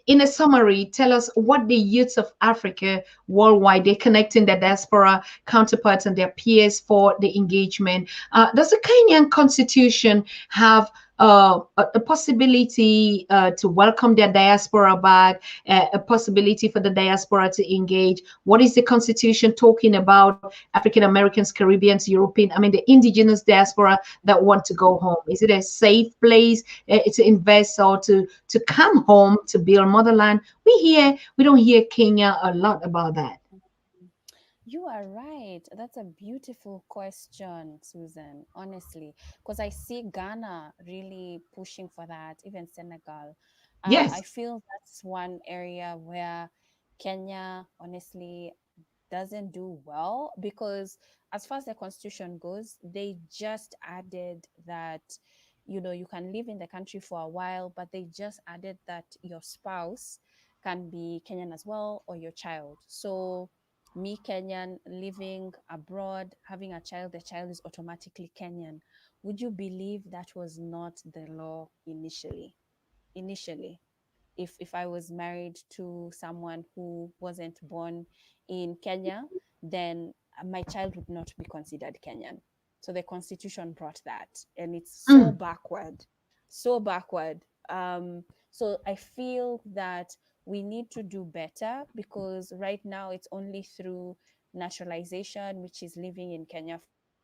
in a summary, tell us what the youths of Africa worldwide, they're connecting their diaspora counterparts and their peers for the engagement. Does the Kenyan constitution have a possibility to welcome their diaspora back, a possibility for the diaspora to engage? What is the constitution talking about African Americans, Caribbeans, European, the indigenous diaspora that want to go home? Is it a safe place to invest or to come home to build motherland? We don't hear Kenya a lot about that. you. You are right. That's a beautiful question, Susan, honestly, because I see Ghana really pushing for that, even Senegal. I Yes. feel that's one area where Kenya, honestly, doesn't do well because as far as the constitution goes, they just added that you can live in the country for a while, but they just added that your spouse can be Kenyan as well, or your child. So me, Kenyan, living abroad, having a child, the child is automatically Kenyan. Would you believe that was not the law initially? If I was married to someone who wasn't born in Kenya, then my child would not be considered Kenyan. So the constitution brought that, and it's so Mm, backward, so backward. So I feel that we need to do better because right now it's only through naturalization, which is living in Kenya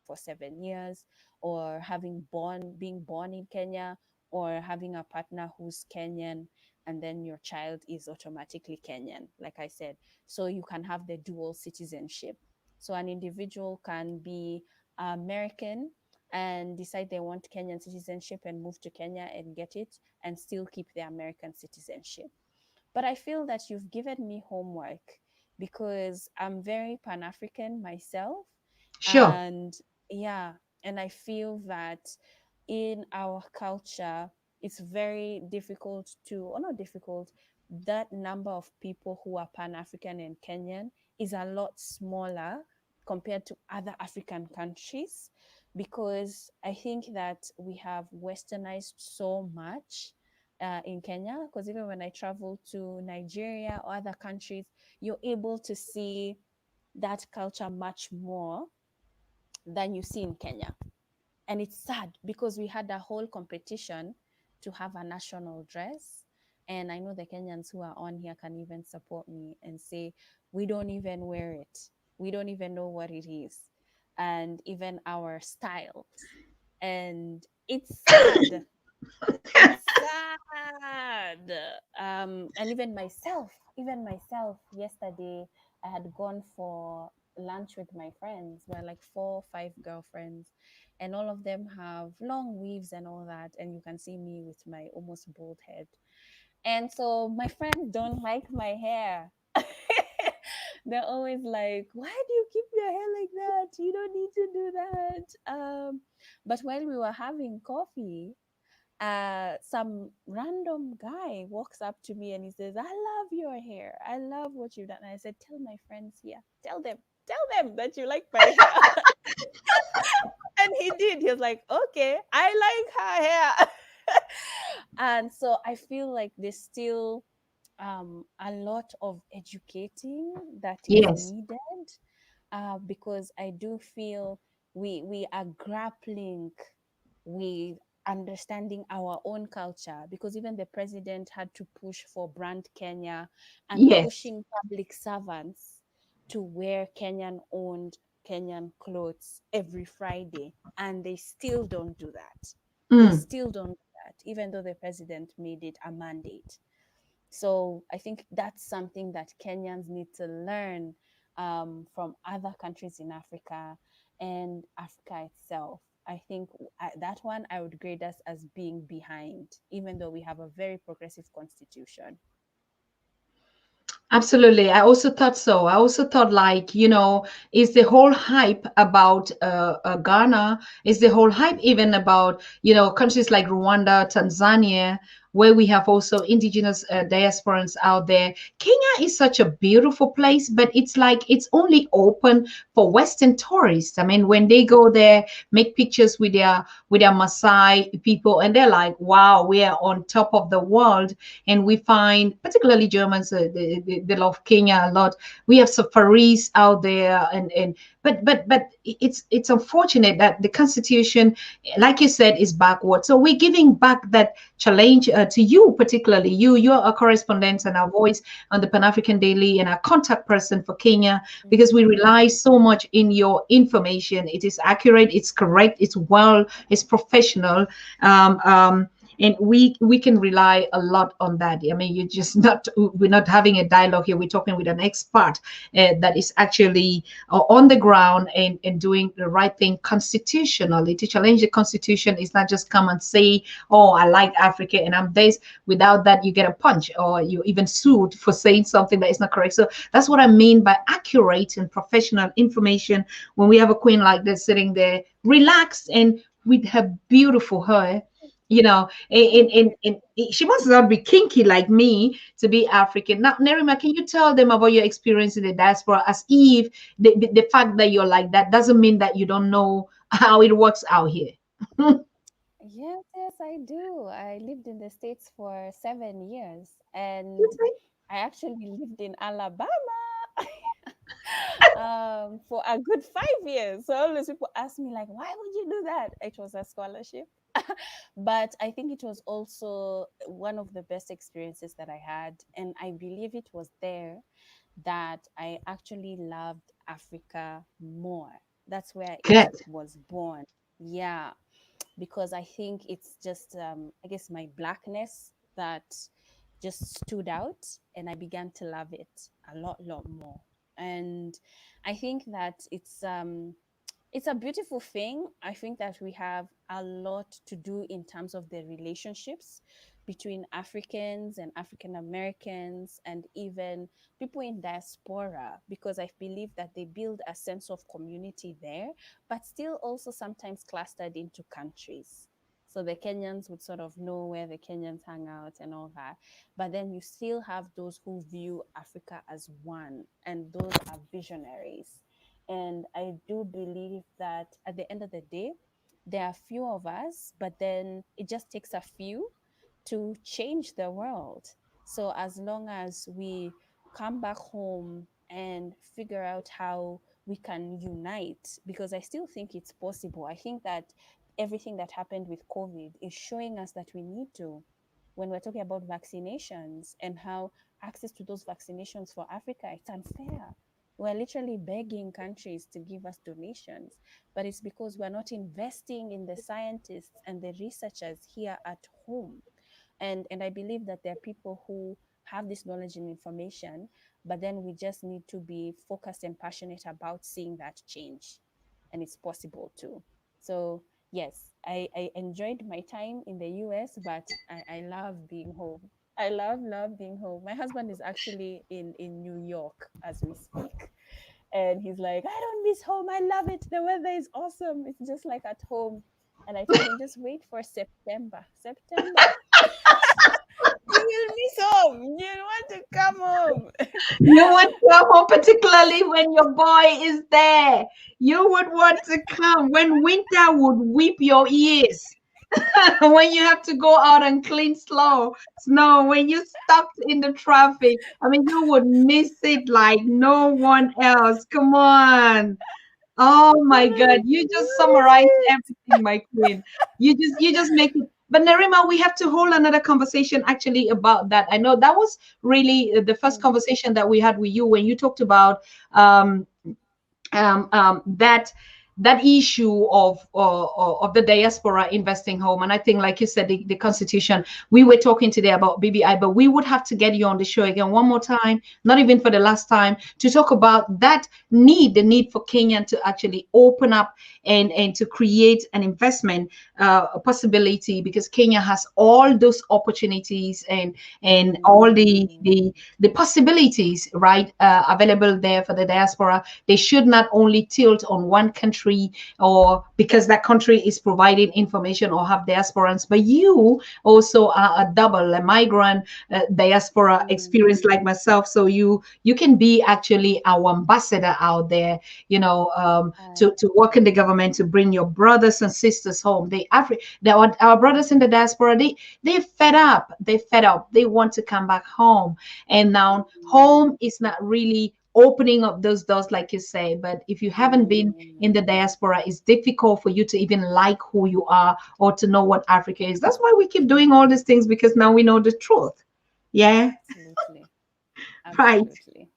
for 7 years, or being born in Kenya, or having a partner who's Kenyan, and then your child is automatically Kenyan, like I said. So you can have the dual citizenship. So an individual can be American and decide they want Kenyan citizenship and move to Kenya and get it and still keep their American citizenship. But I feel that you've given me homework because I'm very Pan African myself. sure. And yeah, and I feel that in our culture, it's very difficult to, or not difficult, that number of people who are Pan African and Kenyan is a lot smaller compared to other African countries because I think that we have westernized so much in Kenya. Because even when I travel to Nigeria or other countries, you're able to see that culture much more than you see in Kenya. And it's sad because we had a whole competition to have a national dress. And I know the Kenyans who are on here can even support me and say, we don't even wear it. We don't even know what it is. And even our styles. And it's sad. It's sad. And even myself, yesterday I had gone for lunch with my friends. We're like 4 5 girlfriends, and all of them have long weaves and all that. And you can see me with my almost bald head. And so my friends don't like my hair. They're always like, "Why do you keep your hair like that? You don't need to do that." But while we were having coffee, some random guy walks up to me and he says, "I love your hair. I love what you've done." And I said, "Tell my friends here. Tell them that you like my hair." And he did. He was like, "Okay, I like her hair." And so I feel like there's still a lot of educating that is Yes, needed, because I do feel we are grappling with understanding our own culture, because even the president had to push for brand Kenya and yes. pushing public servants to wear Kenyan owned Kenyan clothes every Friday, and they still don't do that. They Mm. still don't do that, even though the president made it a mandate. So I think that's something that Kenyans need to learn, from other countries in Africa and Africa itself. I think that one I would grade us as being behind, even though we have a very progressive constitution. Absolutely. I also thought so. I also thought, like, is the whole hype about Ghana, is the whole hype even about, countries like Rwanda, Tanzania, where we have also indigenous diasporans out there. Kenya is such a beautiful place, but it's like it's only open for Western tourists. I mean, when they go there, make pictures with their Maasai people, and they're like, wow, we are on top of the world. And we find, particularly Germans, they love Kenya a lot. We have safaris out there, and but it's unfortunate that the constitution, like you said, is backward. So we're giving back that challenge to you, particularly you're a correspondent and our voice on the Pan African Daily and our contact person for Kenya, because we rely so much in your information. It is accurate, it's correct, it's professional. um, um, and we can rely a lot on that. I mean, you're just not we're not having a dialogue here. We're talking with an expert that is actually on the ground and doing the right thing constitutionally. To challenge the constitution is not just come and say, oh, I like Africa and I'm this. Without that, you get a punch or you even sued for saying something that is not correct. So that's what I mean by accurate and professional information. When we have a queen like this sitting there relaxed and with her beautiful hair, and she must not be kinky like me to be African. Now, Nerima, can you tell them about your experience in the diaspora, as if the fact that you're like that doesn't mean that you don't know how it works out here? Yes, yes, I do. I lived in the States for 7 years, and I actually lived in Alabama for a good 5 years. So always people ask me like, why would you do that? It was a scholarship. But I think it was also one of the best experiences that I had. And I believe it was there that I actually loved Africa more. That's where it Good. was born. Yeah, because I think it's just, I guess, my blackness that just stood out, and I began to love it lot more. And I think that it's a beautiful thing. I think that we have a lot to do in terms of the relationships between Africans and African Americans and even people in diaspora, because I believe that they build a sense of community there, but still also sometimes clustered into countries. So the Kenyans would sort of know where the Kenyans hang out and all that. But then you still have those who view Africa as one, and those are visionaries. And I do believe that at the end of the day, there are few of us, but then it just takes a few to change the world. So as long as we come back home and figure out how we can unite, because I still think it's possible. I think that everything that happened with COVID is showing us that we need to. When we're talking about vaccinations and how access to those vaccinations for Africa, it's unfair. We're literally begging countries to give us donations, but it's because we're not investing in the scientists and the researchers here at home. And I believe that there are people who have this knowledge and information, but then we just need to be focused and passionate about seeing that change, and it's possible too. So yes, I enjoyed my time in the US, but I love being home. I love being home. My husband is actually in New York as we speak, and he's like, I don't miss home, I love it, the weather is awesome, it's just like at home. And I told him, just wait for September. You will miss home. You want to come home. You want to come home, particularly when your boy is there. You would want to come when winter would whip your ears. When you have to go out and clean snow, when you're stuck in the traffic. I mean, you would miss it like no one else. Come on. Oh my God, you just summarized everything, my queen. You just make it. But Nerima, we have to hold another conversation actually about that. I know that was really the first conversation that we had with you when you talked about um, that issue of the diaspora investing home. And I think, like you said, the constitution, we were talking today about BBI, but we would have to get you on the show again one more time, not even for the last time, to talk about that the need for Kenya to actually open up and to create an investment possibility, because Kenya has all those opportunities and all the possibilities, right, available there for the diaspora. They should not only tilt on one country, or because that country is providing information or have diasporans, but you also are a migrant diaspora experience like myself. So you can be actually our ambassador out there, to work in the government, to bring your brothers and sisters home. Our brothers in the diaspora, they're fed up. They want to come back home. And now home is not really opening up those doors, like you say. But if you haven't been in the diaspora, it's difficult for you to even like who you are or to know what Africa is. That's why we keep doing all these things, because now we know the truth. Yeah. Absolutely. Right. Absolutely.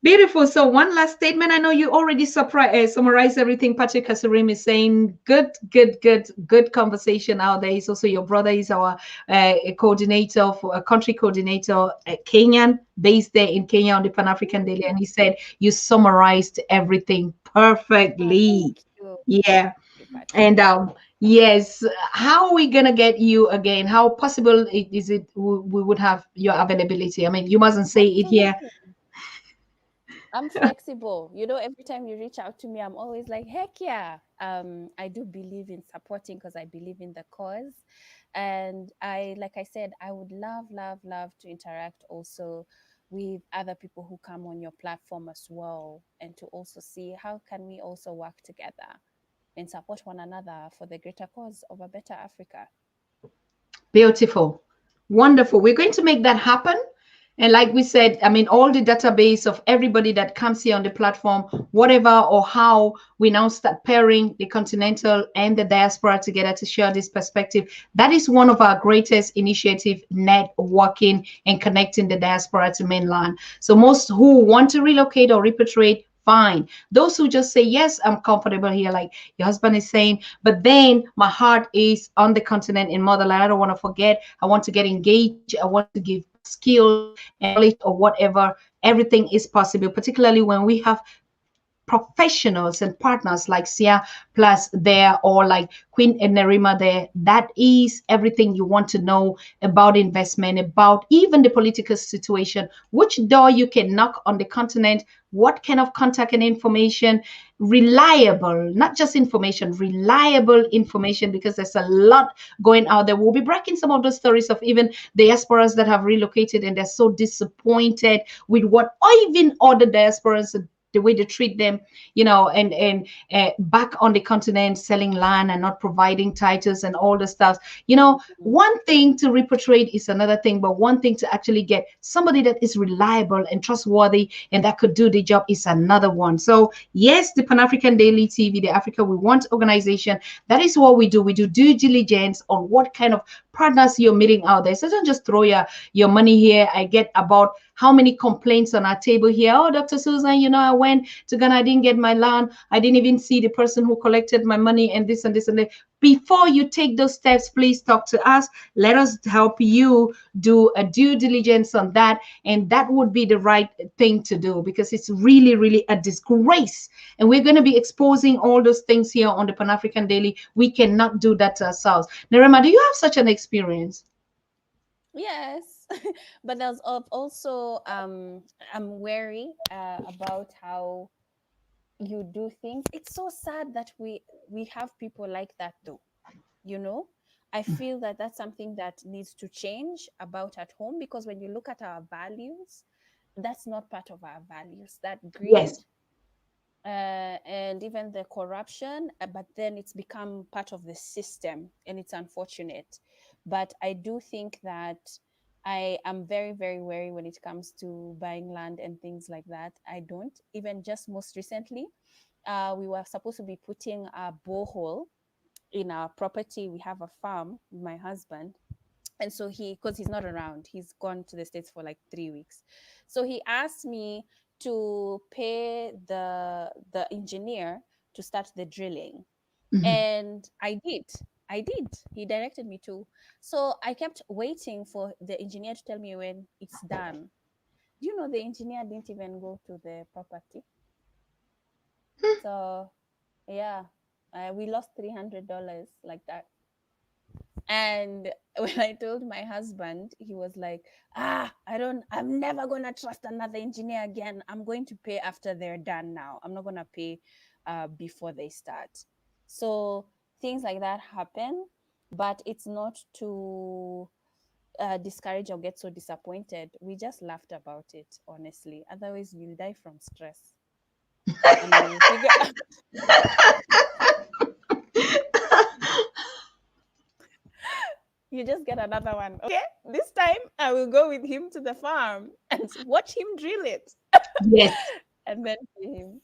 Beautiful. So one last statement. I know you already summarized everything Patrick Kasarim is saying. Good conversation out there. He's also your brother. He's our coordinator, for a country coordinator, Kenyan, based there in Kenya on the Pan-African Daily. And he said you summarized everything perfectly. Thank you. Yeah. Thank you, And yes, how are we gonna get you again? How possible is it we would have your availability? I mean, you mustn't say it here. Absolutely. I'm flexible. Every time you reach out to me, I'm always like, heck yeah. I do believe in supporting because I believe in the cause. And like I said, I would love to interact also with other people who come on your platform as well, and to also see how can we also work together and support one another for the greater cause of a better Africa. Beautiful. Wonderful. We're going to make that happen. And like we said, I mean, all the database of everybody that comes here on the platform, whatever or how we now start pairing the continental and the diaspora together to share this perspective. That is one of our greatest initiative, networking and connecting the diaspora to mainland. So most who want to relocate or repatriate, fine. Those who just say, yes, I'm comfortable here, like your husband is saying, but then my heart is on the continent in motherland. I don't want to forget. I want to get engaged. I want to give skills and knowledge or whatever. Everything is possible, particularly when we have professionals and partners like Sia Plus there, or like Queen and Nerima there. That is everything you want to know about investment, about even the political situation, which door you can knock on the continent, what kind of contact and information, reliable, not just information, reliable information, because there's a lot going out there. We'll be breaking some of those stories of even diasporas that have relocated and they're so disappointed with what, or even other diasporas, the way they treat them, and back on the continent, selling land and not providing titles and all the stuff. One thing to repatriate is another thing, but one thing to actually get somebody that is reliable and trustworthy and that could do the job is another one. So yes, the Pan-African Daily TV, the Africa We Want organization, that is what we do. We do due diligence on what kind of partners you're meeting out there. So don't just throw your money here. I get about how many complaints on our table here. Oh, Dr. Susan, you know, I went to Ghana, I didn't get my land. I didn't even see the person who collected my money and this and this and that. Before you take those steps, please talk to us. Let us help you do a due diligence on that. And that would be the right thing to do, because it's really, really a disgrace. And we're going to be exposing all those things here on the Pan-African Daily. We cannot do that to ourselves. Nerima, do you have such an experience? Yes, but there's also I'm wary about how you do things. It's so sad that we have people like that, though. You know, I feel that that's something that needs to change about at home, because when you look at our values, that's not part of our values. That greed, Yes. and even the corruption, but then it's become part of the system, and it's unfortunate. But I do think that I am very, very wary when it comes to buying land and things like that. I don't. Even just most recently, we were supposed to be putting a borehole in our property. We have a farm with my husband. And so because he's not around, he's gone to the States for like 3 weeks. So he asked me to pay the engineer to start the drilling. And I did. He directed me to. So I kept waiting for the engineer to tell me when it's done. Do you know the engineer didn't even go to the property? So yeah, we lost $300 like that. And when I told my husband, he was like, I'm never going to trust another engineer again. I'm going to pay after they're done now. I'm not going to pay before they start. So things like that happen, but it's not to discourage or get so disappointed. We just laughed about it, honestly. Otherwise, you'll die from stress. And then you figure you just get another one. Okay, this time I will go with him to the farm and watch him drill it. Yes. And then see him.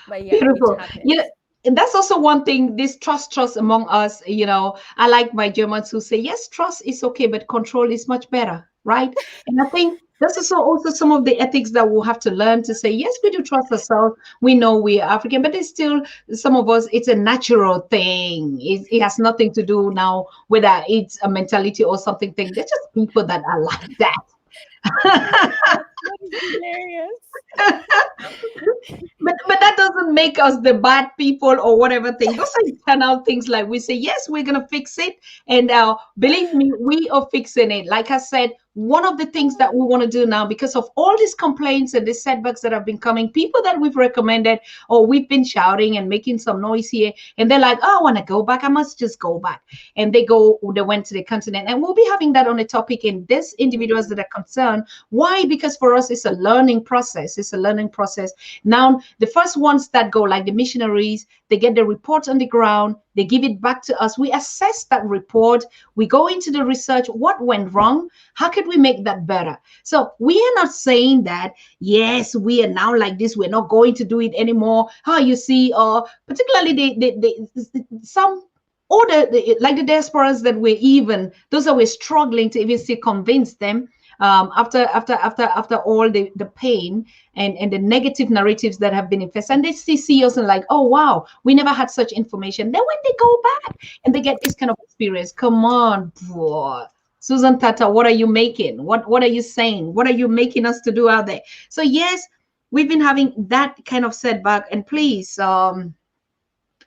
But yeah, Beautiful. it happens. You know, and that's also one thing, this trust among us. You know, I like my Germans who say, yes, trust is okay, but control is much better, right? And I think that's also some of the ethics that we'll have to learn to say, yes, we do trust ourselves. We know we are African, but it's still, some of us, it's a natural thing. It has nothing to do now whether it's a mentality or something. Thing. They're just people that are like that. That is hilarious. But that doesn't make us the bad people or whatever thing. Those are internal things. Like we say, yes, we're gonna fix it, and believe me, we are fixing it. Like I said, one of the things that we want to do now, because of all these complaints and these setbacks that have been coming, people that we've recommended or we've been shouting and making some noise here, and they're like, oh, I want to go back. I must just go back, and they went to the continent, and we'll be having that on a topic in these individuals that are concerned. Why? Because for us, it's a learning process. It's a learning process. Now, the first ones that go, like the missionaries, they get the report on the ground, they give it back to us. We assess that report. We go into the research. What went wrong? How could we make that better? So we are not saying that, yes, we are now like this. We're not going to do it anymore. How you see, particularly some order, like the diasporas that those that we're struggling to even still convince them, after all the pain and the negative narratives that have been infested, and they still see us and like, oh wow, we never had such information. Then when they go back and they get this kind of experience, come on, bro. Susan Tata, what are you making? What are you saying? What are you making us to do out there? So yes, we've been having that kind of setback, and please,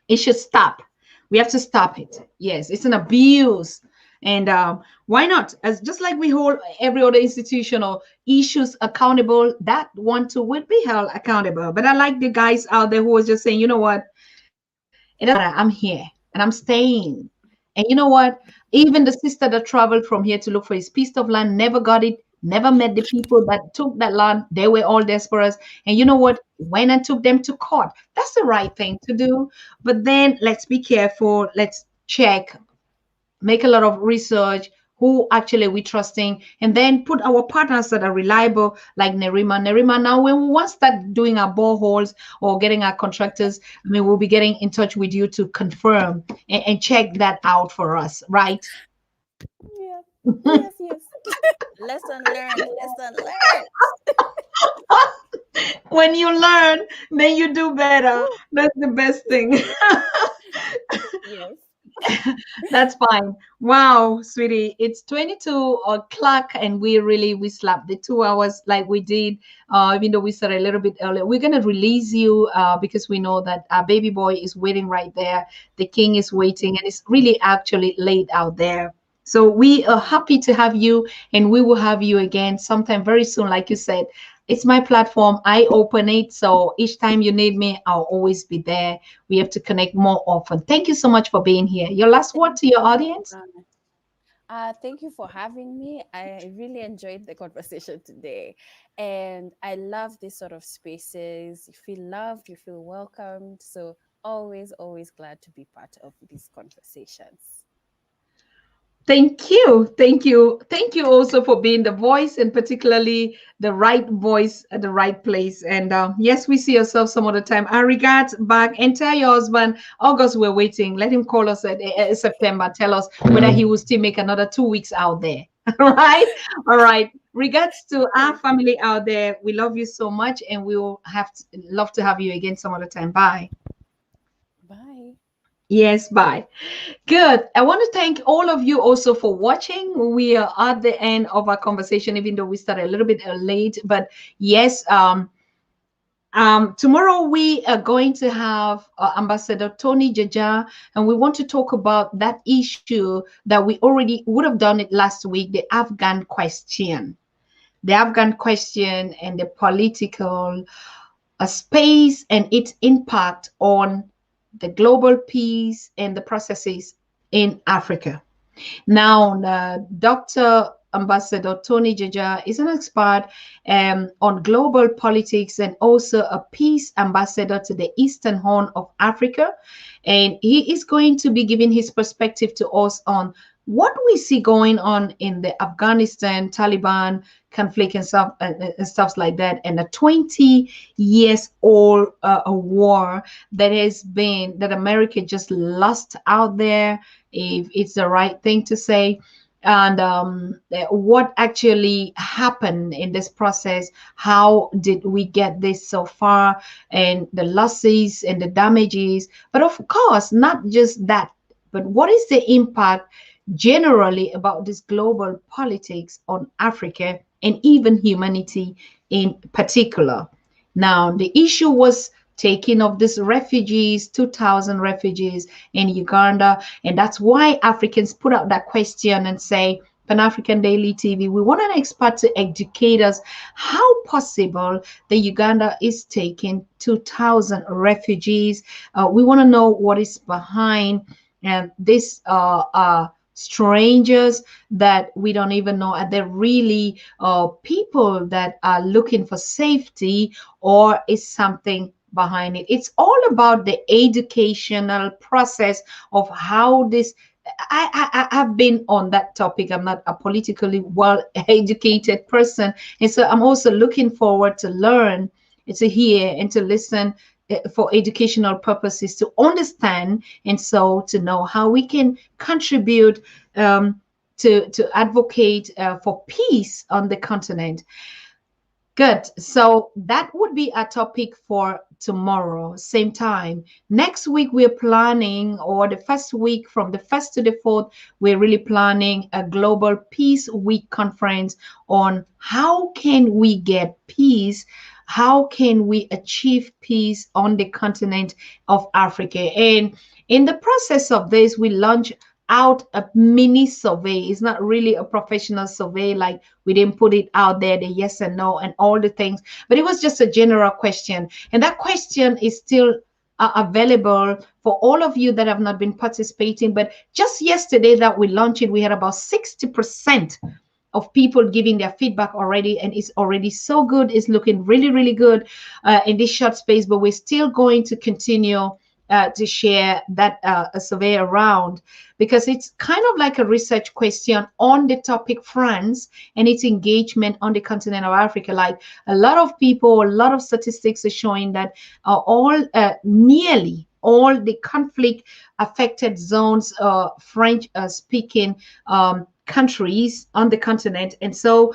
it should stop. We have to stop it. Yes, it's an abuse. And why not? As just like we hold every other institution or issues accountable, that one too will be held accountable. But I like the guys out there who was just saying, you know what? It doesn't matter. I'm here and I'm staying. And you know what? Even the sister that traveled from here to look for his piece of land never got it, never met the people that took that land. They were all desperate. And you know what? Went and took them to court. That's the right thing to do. But then let's be careful. Let's check, make a lot of research, who actually we trusting, and then put our partners that are reliable, like Nerima. Now, when we want to start doing our boreholes or getting our contractors, I mean, we'll be getting in touch with you to confirm and check that out for us, right? Yeah. Yes, yes. Lesson learned. Lesson learned. When you learn, then you do better. Woo. That's the best thing. Yes. That's fine. Wow, sweetie, it's 22 o'clock, and we slapped the 2 hours like we did. Even though we started a little bit earlier, we're gonna release you because we know that our baby boy is waiting right there. The king is waiting, and it's really actually late out there. So we are happy to have you, and we will have you again sometime very soon. Like you said, it's my platform. I open it, so each time you need me, I'll always be there. We have to connect more often. Thank you so much for being here. Your last word Thank to your you so audience? much. Thank you for having me. I really enjoyed the conversation today. And I love this sort of spaces. You feel loved, you feel welcomed. So always, always glad to be part of these conversations. Thank you. Thank you. Thank you also for being the voice, and particularly the right voice at the right place. And yes, we see ourselves some other time. Our regards back, and tell your husband, August, we're waiting. Let him call us at September. Tell us whether he will still make another 2 weeks out there. All right. All right. Regards to our Sure. family out there. We love you so much, and we will love to have you again some other time. Bye. Bye. Yes, bye. Good. I want to thank all of you also for watching. We are at the end of our conversation, even though we started a little bit late. But yes, tomorrow we are going to have Ambassador Tony Jaja, and we want to talk about that issue that we already would have done it last week, the Afghan question. The Afghan question and the political space and its impact on the global peace and the processes in Africa. Now, Dr. Ambassador Tony Jaja is an expert on global politics and also a peace ambassador to the Eastern Horn of Africa. And he is going to be giving his perspective to us on what we see going on in the Afghanistan Taliban conflict and stuff like that, and a 20 years old a war that America just lost out there, if it's the right thing to say, and what actually happened in this process. How did we get this so far, and the losses and the damages? But of course, not just that, but what is the impact generally about this global politics on Africa and even humanity in particular? Now, the issue was taking of these refugees, 2,000 refugees in Uganda. And that's why Africans put out that question and say, Pan African Daily TV, we want an expert to educate us how possible the Uganda is taking 2,000 refugees. We want to know what is behind this strangers that we don't even know. Are they really people that are looking for safety, or is something behind it? It's all about the educational process of how this. I've been on that topic. I'm not a politically well educated person, and so I'm also looking forward to learn, to hear, and to listen for educational purposes, to understand, and so to know how we can contribute to advocate for peace on the continent. Good. So that would be a topic for tomorrow, same time. Next week, we're planning, or the first week from the 1st to the 4th, we're really planning a Global Peace Week conference on how can we get peace, how can we achieve peace on the continent of Africa. And in the process of this, we launch out a mini survey. It's not really a professional survey, like we didn't put it out there, the yes and no and all the things, but it was just a general question. And that question is still available for all of you that have not been participating. But just yesterday that we launched it, we had about 60% of people giving their feedback already, and it's already so good. It's looking really, really good in this short space, but we're still going to continue to share that survey around, because it's kind of like a research question on the topic France and its engagement on the continent of Africa. Like a lot of people, a lot of statistics are showing that nearly all the conflict affected zones, French speaking countries on the continent. And so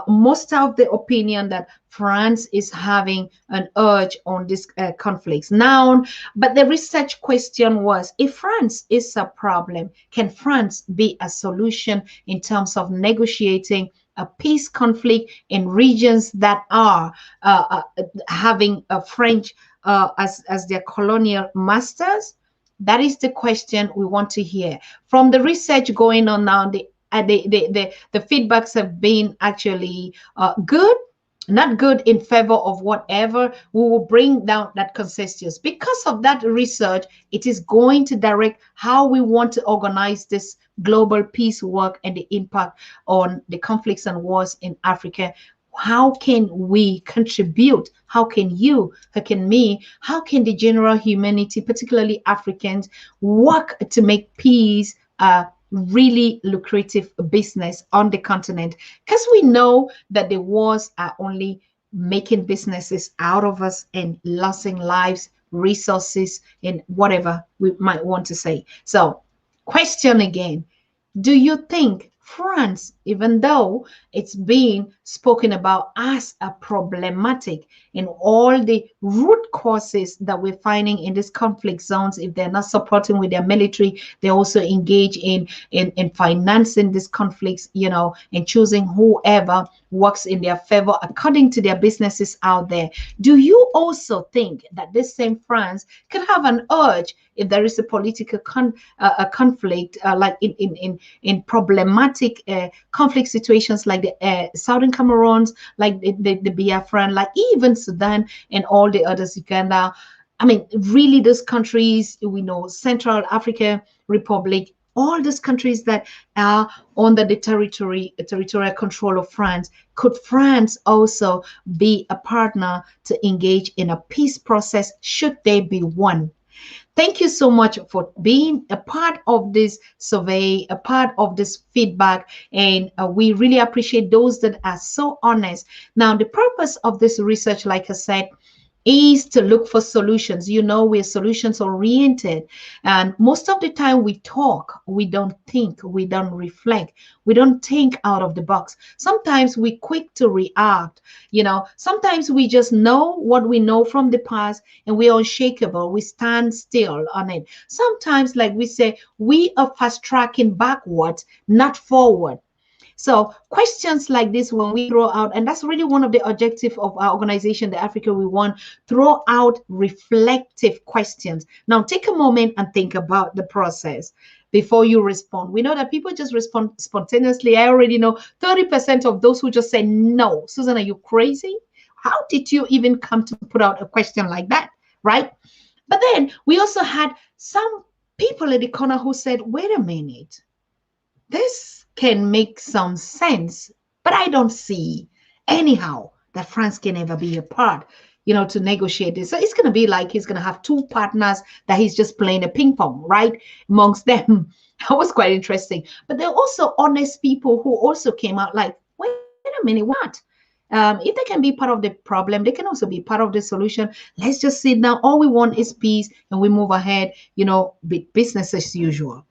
most of the opinion that France is having an urge on this conflicts now. But the research question was, if France is a problem, can France be a solution in terms of negotiating a peace conflict in regions that are having a French as their colonial masters? That is the question we want to hear. From the research going on now, the feedbacks have been actually good, not good in favor of whatever. We will bring down that consensus. Because of that research, it is going to direct how we want to organize this global peace work and the impact on the conflicts and wars in Africa. How can we contribute? How can you, how can me, how can the general humanity, particularly Africans, work to make peace really lucrative business on the continent? Because we know that the wars are only making businesses out of us and losing lives, resources, and whatever we might want to say. So, question again, do you think France, even though it's being spoken about as a problematic in all the root causes that we're finding in these conflict zones, if they're not supporting with their military, they also engage in financing these conflicts, you know, and choosing whoever works in their favor according to their businesses out there. Do you also think that this same France could have an urge if there is a political conflict, like in problematic conflict situations like the Southern Cameroons, like the Biafran, like even Sudan and all the others, Uganda? I mean, really, those countries, we know Central African Republic, all those countries that are under the territorial control of France. Could France also be a partner to engage in a peace process should they be one? Thank you so much for being a part of this survey, a part of this feedback, and we really appreciate those that are so honest. Now, the purpose of this research, like I said, is to look for solutions. You know, we're solutions oriented, and most of the time we talk, we don't think, we don't reflect, we don't think out of the box. Sometimes we quick to react, you know, sometimes we just know what we know from the past and we're unshakable, we stand still on it. Sometimes, like we say, we are fast tracking backwards, not forward. So questions like this, when we throw out, and that's really one of the objectives of our organization, the Africa We Want, throw out reflective questions. Now take a moment and think about the process before you respond. We know that people just respond spontaneously. I already know 30% of those who just say, no, Susan, are you crazy? How did you even come to put out a question like that, right? But then we also had some people in the corner who said, wait a minute, this can make some sense, but I don't see anyhow that France can ever be a part, you know, to negotiate this. So it's going to be like he's going to have two partners that he's just playing a ping pong, right, amongst them. That was quite interesting. But there are also honest people who also came out like, wait a minute, what? If they can be part of the problem, they can also be part of the solution. Let's just sit down. All we want is peace, and we move ahead, you know, with business as usual.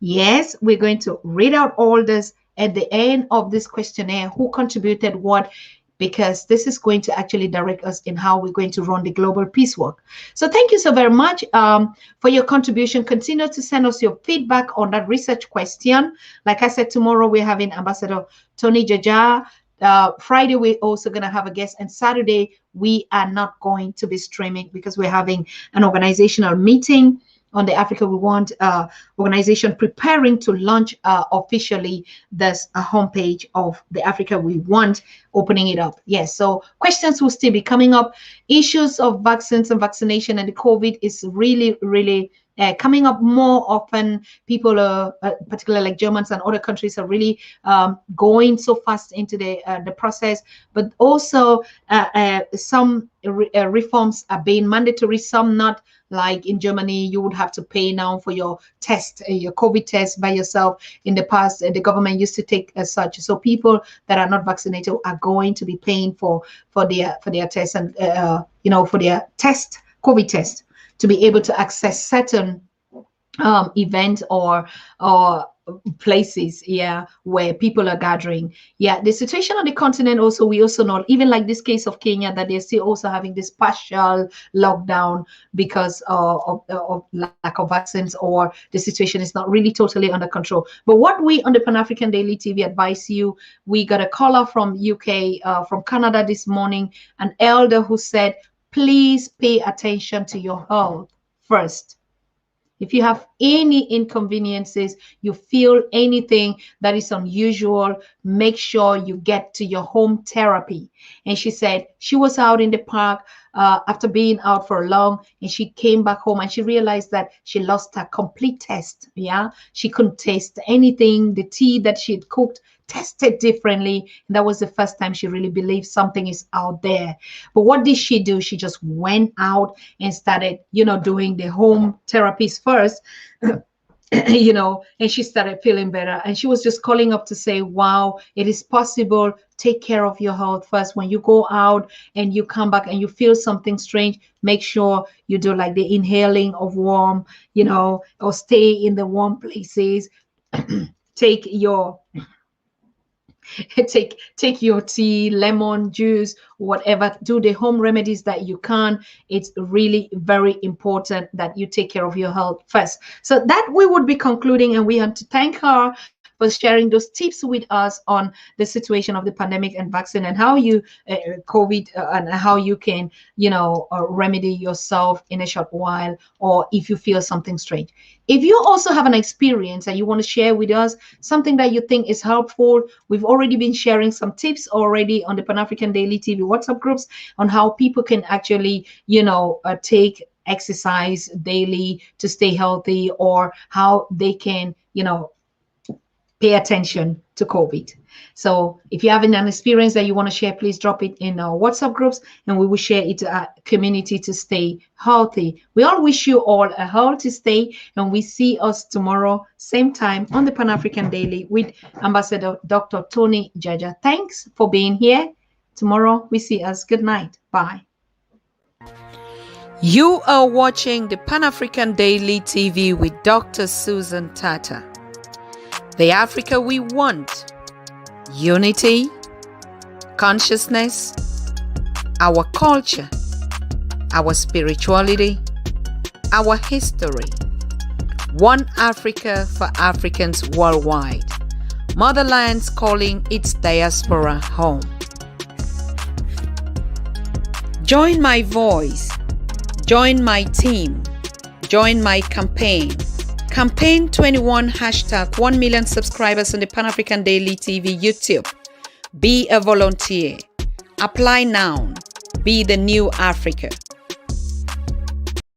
Yes, we're going to read out all this at the end of this questionnaire, who contributed what, because this is going to actually direct us in how we're going to run the global peace work. So thank you so very much for your contribution. Continue to send us your feedback on that research question. Like I said, tomorrow we're having Ambassador Tony Jaja. Friday, we're also going to have a guest, and Saturday, we are not going to be streaming because we're having an organizational meeting on the Africa We Want organization, preparing to launch officially this homepage of the Africa We Want, opening it up. Yes, so questions will still be coming up. Issues of vaccines and vaccination and the COVID is really, really coming up more often. People, particularly like Germans and other countries, are really going so fast into the process. But also, some reforms are being mandatory, some not. Like in Germany, you would have to pay now for your test, your COVID test by yourself. In the past, the government used to take as such. So people that are not vaccinated are going to be paying for their test, and you know, for their test, COVID test, to be able to access certain events or places, yeah, where people are gathering. Yeah, the situation on the continent also, we also know, even like this case of Kenya, that they're still also having this partial lockdown because of lack of vaccines, or the situation is not really totally under control. But what we on the Pan-African Daily TV advise you, we got a caller from UK, from Canada this morning, an elder who said, please pay attention to your health first. If you have any inconveniences, you feel anything that is unusual, make sure you get to your home therapy. And she said she was out in the park after being out for long, and she came back home and she realized that she lost her complete taste. Yeah, she couldn't taste anything. The tea that she had cooked tested differently. And that was the first time she really believed something is out there. But what did she do? She just went out and started, doing the home therapies first. And she started feeling better. And she was just calling up to say, wow, it is possible. Take care of your health first. When you go out and you come back and you feel something strange, make sure you do like the inhaling of warm, or stay in the warm places. Take your tea, lemon juice, whatever. Do the home remedies that you can. It's really very important that you take care of your health first. So that we would be concluding, and we want to thank her for sharing those tips with us on the situation of the pandemic and vaccine, and how you COVID and how you can remedy yourself in a short while, or if you feel something strange. If you also have an experience and you want to share with us something that you think is helpful, we've already been sharing some tips already on the Pan-African Daily TV WhatsApp groups on how people can actually take exercise daily to stay healthy, or how they can pay attention to COVID. So if you have an experience that you want to share, please drop it in our WhatsApp groups, and we will share it to our community to stay healthy. We all wish you all a healthy stay, and we see us tomorrow, same time on the Pan-African Daily with Ambassador Dr. Tony Jaja. Thanks for being here. Tomorrow we see us. Good night. Bye. You are watching the Pan-African Daily TV with Dr. Susan Tata. The Africa we want: unity, consciousness, our culture, our spirituality, our history. One Africa for Africans worldwide. Motherlands calling its diaspora home. Join my voice. Join my team. Join my campaign. Campaign 21 hashtag 1 million subscribers on the Pan-African Daily TV YouTube. Be a volunteer. Apply now. Be the new Africa.